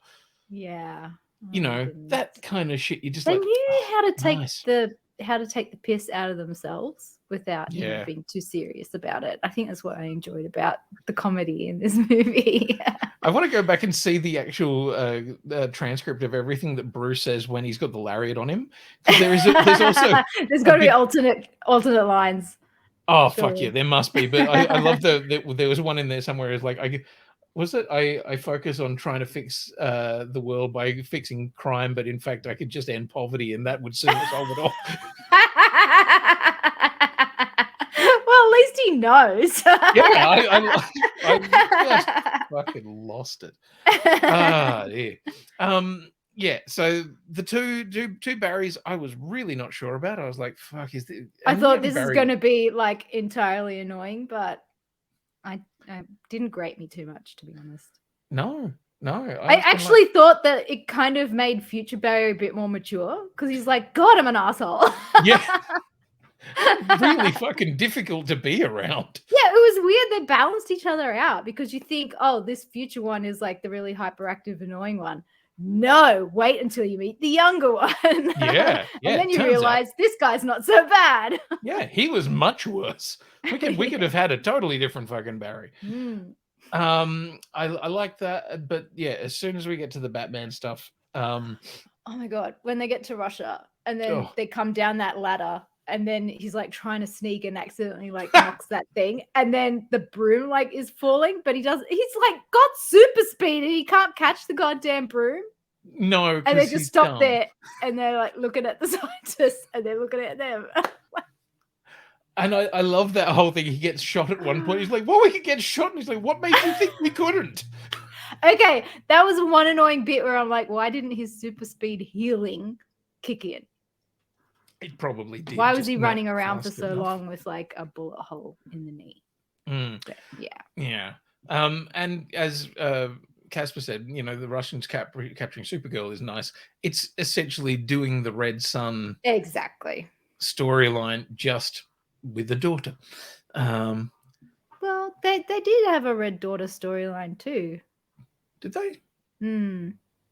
Yeah, that kind of shit. You just they like knew how to take nice. the piss out of themselves without being too serious about it. I think that's what I enjoyed about the comedy in this movie. I want to go back and see the actual transcript of everything that Bruce says when he's got the lariat on him. There's also there's got to be alternate lines. Oh fuck yeah, there must be. But I love there was one in there somewhere. It's like I focus on trying to fix the world by fixing crime, but in fact I could just end poverty and that would solve it all. Well, at least he knows. Yeah, I just fucking lost it. Yeah. So the two Barrys, I was really not sure about. I was like, "Fuck, is this?" I thought this is going to be like entirely annoying, but I didn't grate me too much, to be honest. No. I actually thought that it kind of made future Barry a bit more mature because he's like, "God, I'm an asshole." Yeah. Really fucking difficult to be around. Yeah, it was weird. They balanced each other out because you think, oh, this future one is like the really hyperactive, annoying one. No, wait until you meet the younger one. Yeah. And then you realize this guy's not so bad. Yeah, he was much worse. We could have had a totally different fucking Barry. I like that, but yeah, as soon as we get to the Batman stuff, oh my god, when they get to Russia and then they come down that ladder. And then he's like trying to sneak and accidentally like knocks that thing. And then the broom like is falling, but he's like got super speed and he can't catch the goddamn broom. No. And they just stop there and they're like looking at the scientists and they're looking at them. And I love that whole thing. He gets shot at one point. He's like, well, we could get shot. And he's like, what made you think we couldn't? Okay. That was one annoying bit where I'm like, why didn't his super speed healing kick in? It probably did. Why was he running around for so long with like a bullet hole in the knee? But, yeah. And as Casper said, the Russians capturing Supergirl is nice. It's essentially doing the Red Sun storyline just with a daughter. Well, they did have a Red Daughter storyline too. Did they?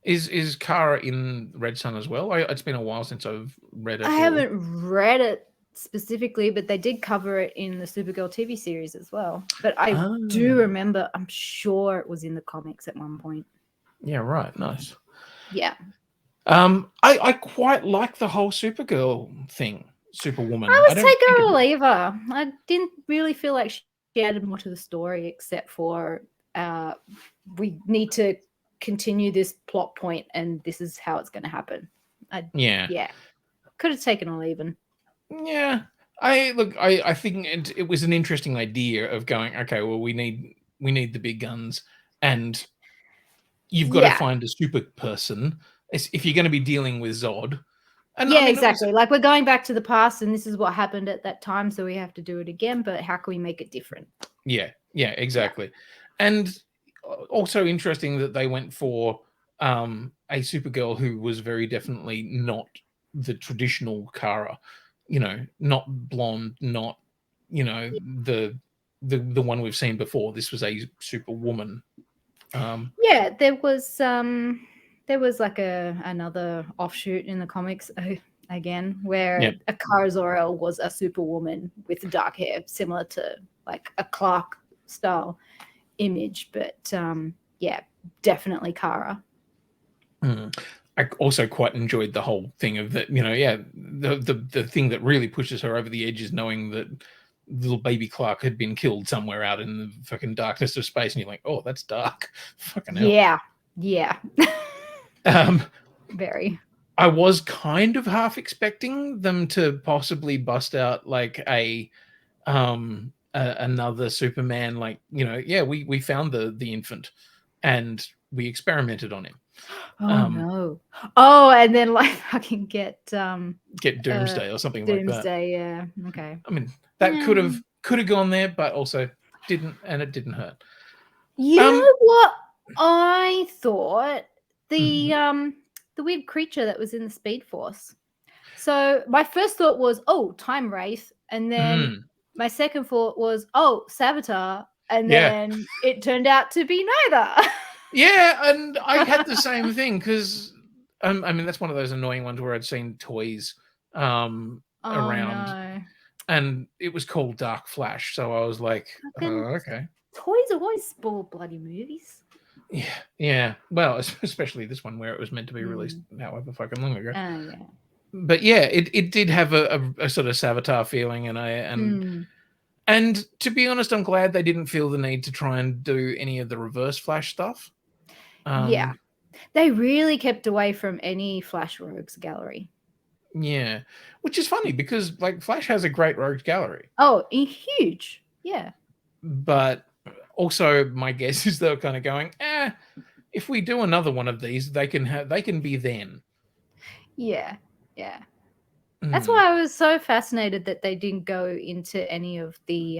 Is Kara in Red Sun as well? It's been a while since I've read it. I haven't read it specifically, but they did cover it in the Supergirl TV series as well. But I do remember, I'm sure it was in the comics at one point. Yeah, right. Nice. Yeah. I quite like the whole Supergirl thing, Superwoman. I was take her or leave her. I didn't really feel like she added more to the story except for we need to continue this plot point and this is how it's going to happen. Could have taken or leaving. Yeah, I think it was an interesting idea of going, okay, well, we need the big guns and you've got to find a super person if you're going to be dealing with Zod. And yeah, I mean, exactly. Like we're going back to the past, and this is what happened at that time, so we have to do it again. But how can we make it different? Yeah, exactly. Yeah. And also interesting that they went for a Supergirl who was very definitely not the traditional Kara, not blonde, not the one we've seen before. This was a Superwoman. Yeah, there was like another offshoot in the comics again where a Kara Zor-El was a Superwoman with dark hair, similar to like a Clark style image, but yeah, definitely Kara. I also quite enjoyed the whole thing of that, the thing that really pushes her over the edge is knowing that little baby Clark had been killed somewhere out in the fucking darkness of space, and you're like, oh, that's dark. Fucking hell. Yeah. Very. I was kind of half expecting them to possibly bust out like another Superman, like, we found the infant and we experimented on him. No. Oh, and then like fucking get Doomsday or something like that. Doomsday, yeah. Okay. I mean, that could have gone there, but also didn't, and it didn't hurt. You know what I thought? The weird creature that was in the Speed Force. So my first thought was, oh, Time Wraith, and then my second thought was, oh, Savitar, and then it turned out to be neither. Yeah, and I had the same thing because I mean that's one of those annoying ones where I'd seen toys around, and it was called Dark Flash, so I was like, okay. Toys always spoil bloody movies. Yeah. Well, especially this one where it was meant to be released however fucking long ago. Yeah. But yeah, it did have a sort of Savitar feeling, and to be honest, I'm glad they didn't feel the need to try and do any of the Reverse Flash stuff. Yeah, they really kept away from any Flash Rogues gallery. Yeah, which is funny because like Flash has a great Rogues gallery. Oh, huge. Yeah. But also, my guess is they're kind of going, if we do another one of these, they can be then. Yeah. That's why I was so fascinated that they didn't go into any of the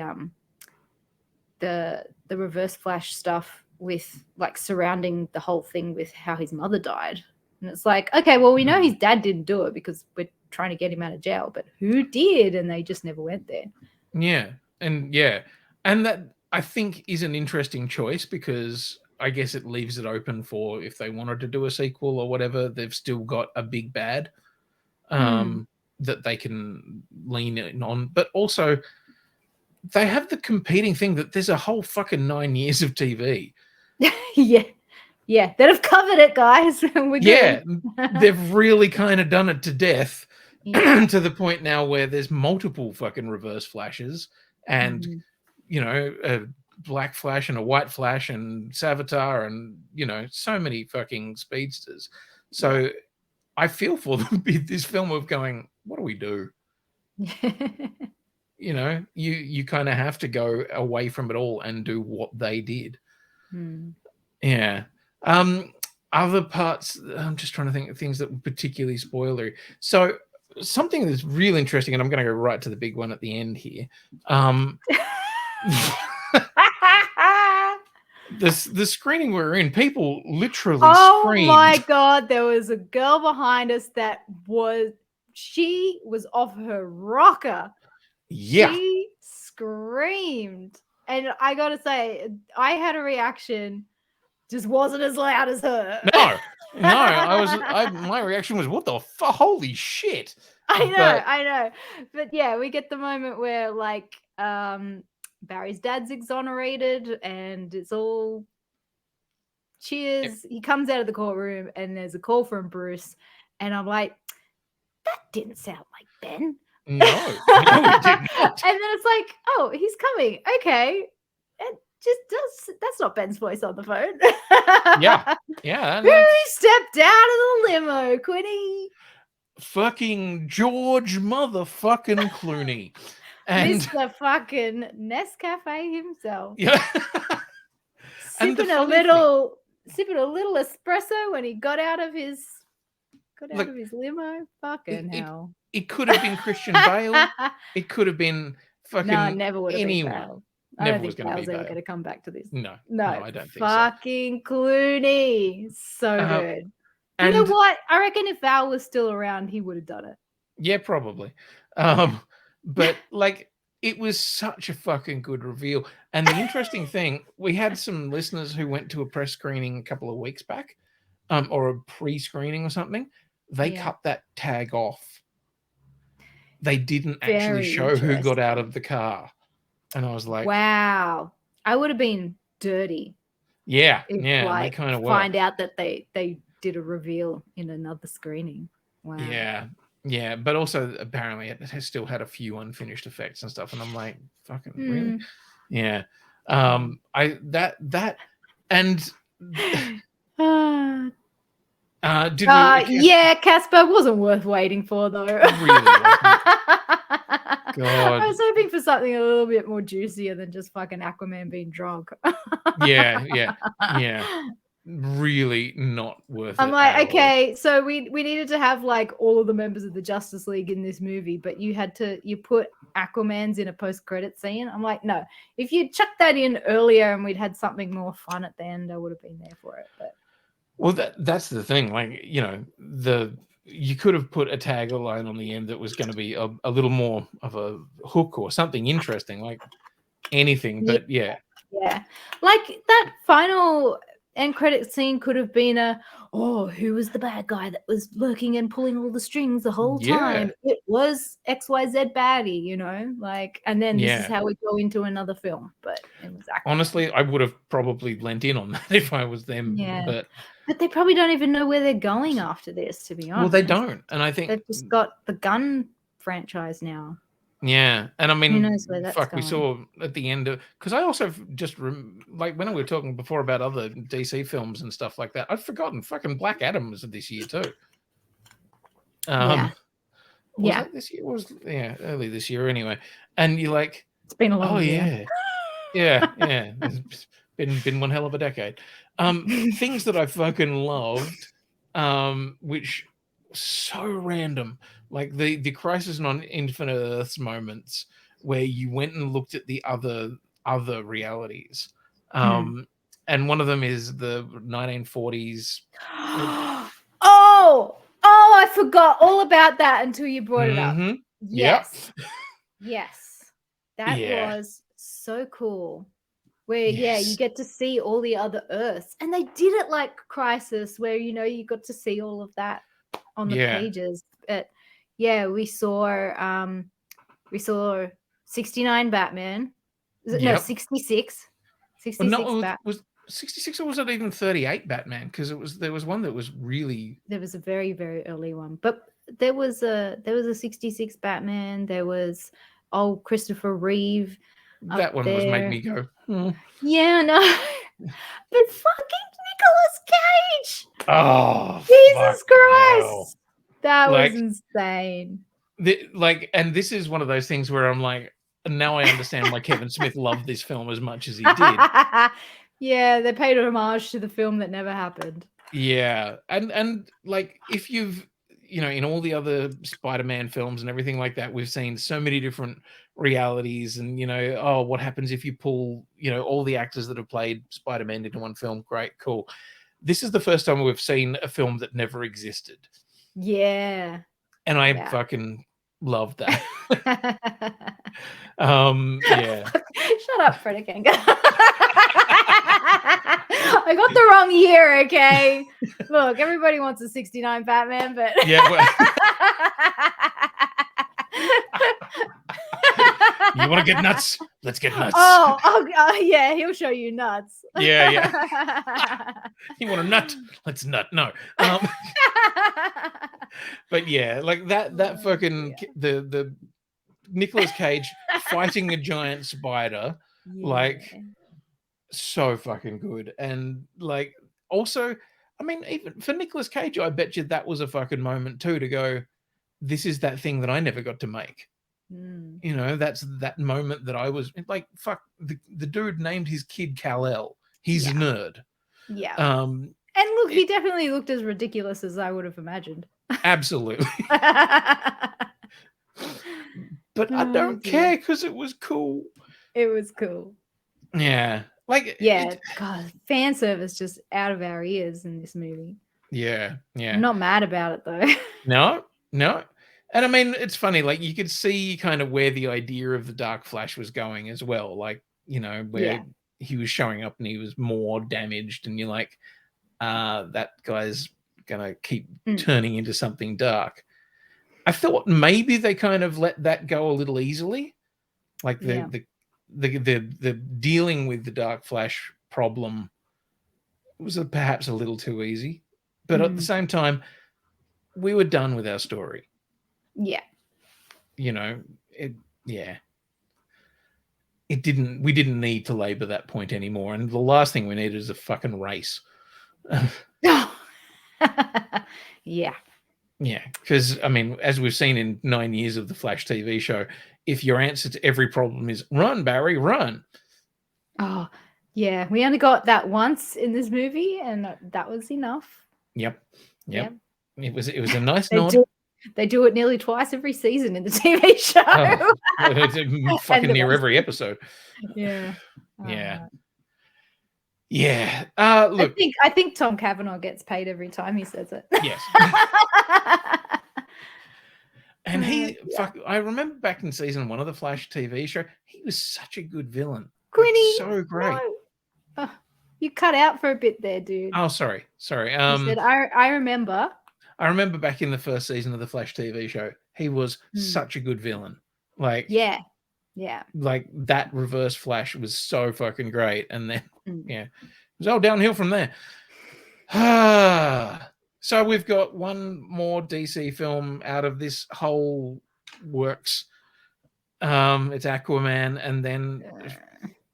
Reverse Flash stuff with like surrounding the whole thing with how his mother died. And it's like, okay, well, we know his dad didn't do it because we're trying to get him out of jail, but who did? And they just never went there. Yeah. And that I think is an interesting choice because I guess it leaves it open for if they wanted to do a sequel or whatever, they've still got a big bad that they can lean in on. But also they have the competing thing that there's a whole fucking 9 years of TV. Yeah, that have covered it, guys. We're good. They've really kind of done it to death to the point now where there's multiple fucking Reverse Flashes and a Black Flash and a White Flash and Savitar and so many fucking speedsters. So I feel for them with this film of going, what do we do? You kind of have to go away from it all and do what they did. Yeah. Other parts, I'm just trying to think of things that were particularly spoilery. So something that's really interesting, and I'm going to go right to the big one at the end here. The screening we were in, people literally screamed. Oh my God, there was a girl behind us that she was off her rocker. Yeah. She screamed. And I got to say, I had a reaction, just wasn't as loud as her. No, my reaction was, what the fuck? Holy shit. I know. But yeah, we get the moment where like Barry's dad's exonerated and it's all cheers. He comes out of the courtroom and there's a call from Bruce. And I'm like, that didn't sound like Ben. No, it did not. And then it's like, oh, he's coming. Okay. That's not Ben's voice on the phone. Yeah. Who stepped out of the limo, Quinny? Fucking George motherfucking Clooney. And Mr. fucking Nescafe himself. Yeah. Sipping a little espresso when he got out of his Got out Like, of his limo. Fucking hell. It could have been Christian Bale. It could have been fucking No, it never would have been anyone. Bale. I Never don't was think going to Bale's be ever Bale. going to come back to this. No, No, I don't think so. fucking Clooney. So good. You know And what? I reckon if Val was still around, he would have done it. yeah, probably. But like, it was such a fucking good reveal. And the interesting thing, we had some listeners who went to a press screening a couple of weeks back, or a pre-screening or something. They cut that tag off. They didn't actually Very show who got out interesting. of the car. And I was like, Wow. I would have been dirty yeah, if yeah, and they like kind of were. find out that they did a reveal in another screening. Wow. Yeah, yeah, but also apparently it has still had a few unfinished effects and stuff, and I'm like, fucking really? Yeah. And did we? Yeah, Casper wasn't worth waiting for though. Really wasn't. God. I was hoping for something a little bit more juicier than just fucking Aquaman being drunk. Yeah. Really not worth it. I'm like, okay, so we needed to have like all of the members of the Justice League in this movie, but you put Aquaman's in a post-credit scene. I'm like, no, if you chucked that in earlier and we'd had something more fun at the end, I would have been there for it. But well, that's the thing. Like, you know, you could have put a tagline on the end that was going to be a little more of a hook or something interesting, like anything. But yeah, like that final end credit scene could have been who was the bad guy that was lurking and pulling all the strings the whole time? It was XYZ baddie, you know, like, and then this is how we go into another film. But it was honestly, I would have probably lent in on that if I was them. But they probably don't even know where they're going after this, to be honest. Well, they don't, and I think they've just got the gun franchise now. Yeah, and I mean, who knows where that's going. we saw at the end of, because I also just like when we were talking before about other DC films and stuff like that, I'd forgotten fucking Black Adam was this year too. Was that this year? Early this year anyway. And you're like, it's been a long year. Yeah. It's been one hell of a decade. Things that I fucking loved, which so random, like the Crisis on Infinite Earths moments where you went and looked at the other realities. And one of them is the 1940s. I forgot all about that until you brought it up. Yes. That was so cool. Where you get to see all the other Earths, and they did it like Crisis, where you got to see all of that on the pages. But we saw 69 Batman. No, 66. 66 Batman. Was 66 or was it even 38 Batman? Because there was one that was really, there was a very, very early one, but there was a 66 Batman. There was Christopher Reeve. That one was made me go. Yeah, no. But fucking Nicolas Cage. Oh, Jesus Christ. That was insane. And this is one of those things where I'm like, now I understand why Kevin Smith loved this film as much as he did. Yeah, they paid a homage to the film that never happened. Yeah. And like, if you've, in all the other Spider-Man films and everything like that, we've seen so many different realities and, what happens if you pull, all the actors that have played Spider-Man into one film? Great, cool. This is the first time we've seen a film that never existed. Yeah. And I fucking love that. Yeah. Shut up, Freddy Kanga. I got the wrong year, okay? Look, everybody wants a 69 Batman, but you want to get nuts? Let's get nuts. Yeah, he'll show you nuts. Yeah. You want a nut? Let's nut. No. But yeah, like that fucking the Nicolas Cage fighting a giant spider, like so fucking good. And like also, I mean, even for Nicolas Cage, I bet you that was a fucking moment too to go, this is that thing that I never got to make. That's that moment that I was like, fuck, the dude named his kid Kal-El. He's a nerd. Yeah. And look, he definitely looked as ridiculous as I would have imagined. Absolutely. But I don't care because it was cool. It was cool. Yeah. Like, yeah, God, fan service just out of our ears in this movie. Yeah. I'm not mad about it though. No. And I mean, it's funny, like you could see kind of where the idea of the Dark Flash was going as well. Like, you know, where he was showing up and he was more damaged, and you're like, that guy's gonna keep turning into something dark. I thought maybe they kind of let that go a little easily. Like the dealing with the Dark Flash problem was perhaps a little too easy. But at the same time, we were done with our story. Yeah. You know, we didn't need to labor that point anymore. And the last thing we needed is a fucking race. Yeah. Yeah. Because, I mean, as we've seen in 9 years of the Flash TV show, if your answer to every problem is run, Barry, run. Oh, yeah. We only got that once in this movie, and that was enough. Yep. It was a nice nod. They do it nearly twice every season in the TV show. Fucking near every episode. Yeah. Yeah. Look, I think Tom Cavanaugh gets paid every time he says it. Yes. And I remember back in season 1 of the Flash TV show, he was such a good villain. Quinny, so great. No. You cut out for a bit there, dude. Oh, sorry. He said, I remember. I remember back in the first season of the Flash TV show, he was such a good villain. Like, yeah. Like that Reverse Flash was so fucking great. And then, it was all downhill from there. So we've got one more DC film out of this whole works. It's Aquaman, and then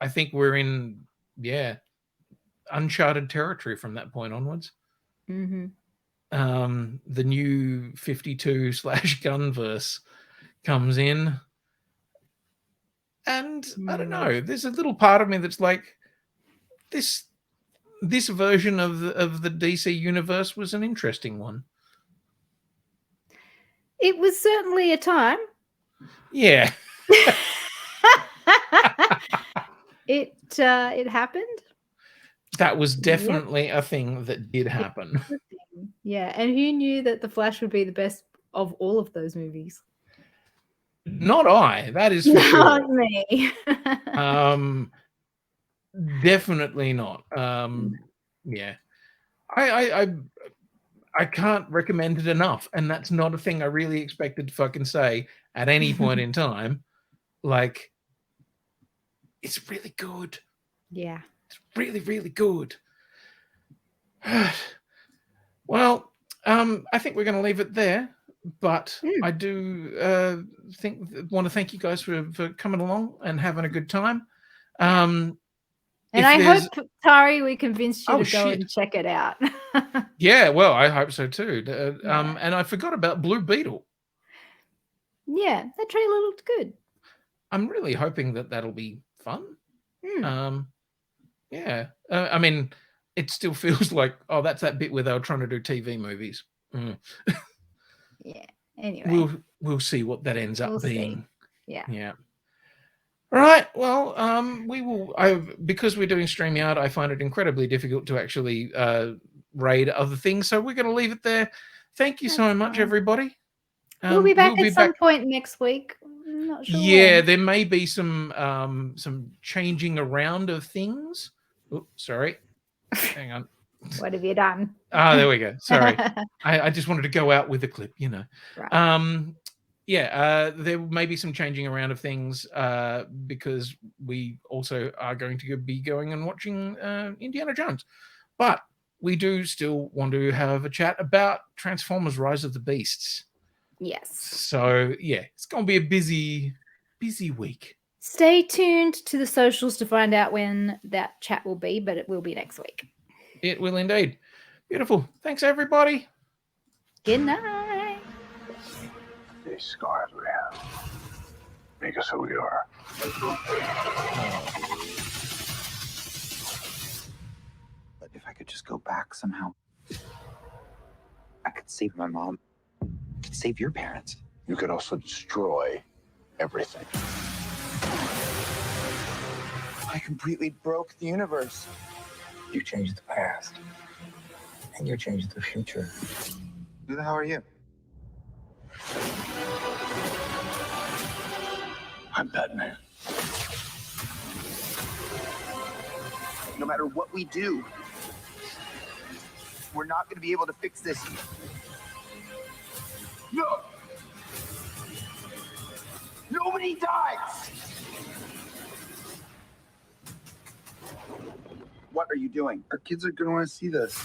I think we're in, uncharted territory from that point onwards. Mm-hmm. The new 52 / Gunverse comes in, and I don't know, there's a little part of me that's like, this version of the DC universe was an interesting one. It was certainly a time. Yeah. It happened. That was definitely a thing that did happen. Yeah, and who knew that The Flash would be the best of all of those movies? Not I. That is for Not sure. me. Definitely not. Yeah. I can't recommend it enough, and that's not a thing I really expected to fucking say at any point in time. Like, it's really good. Yeah. It's really, really good. Well, I think we're going to leave it there, but I do want to thank you guys for coming along and having a good time. And I hope, Tari, we convinced you to go and check it out. Yeah, well, I hope so too. And I forgot about Blue Beetle. Yeah, that trailer looked good. I'm really hoping that that'll be fun. Yeah. I mean, it still feels like, that's that bit where they were trying to do TV movies. Yeah. Anyway. We'll see what that ends up being. See. Yeah. Yeah. All right. Well, we will. Because we're doing StreamYard, I find it incredibly difficult to actually raid other things. So we're going to leave it there. Thank you so much, everybody. We'll be back at some point next week. I'm not sure. Yeah, when. there may be some changing around of things. Oops, sorry. Hang on. What have you done? There we go. Sorry. I just wanted to go out with the clip, you know. Right. There may be some changing around of things because we also are going to be going and watching Indiana Jones. But we do still want to have a chat about Transformers Rise of the Beasts. Yes. So, yeah, it's going to be a busy week. Stay tuned to the socials to find out when that chat will be, but it will be next week. It will indeed. Beautiful. Thanks, everybody. Good night. These scars we have make us who we are. But if I could just go back somehow, I could save my mom. save your parents. You could also destroy everything. I completely broke the universe. You changed the past, and you changed the future. Who the hell are you? I'm Batman. No matter what we do, we're not going to be able to fix this. No! Nobody dies! What are you doing? Our kids are going to want to see this.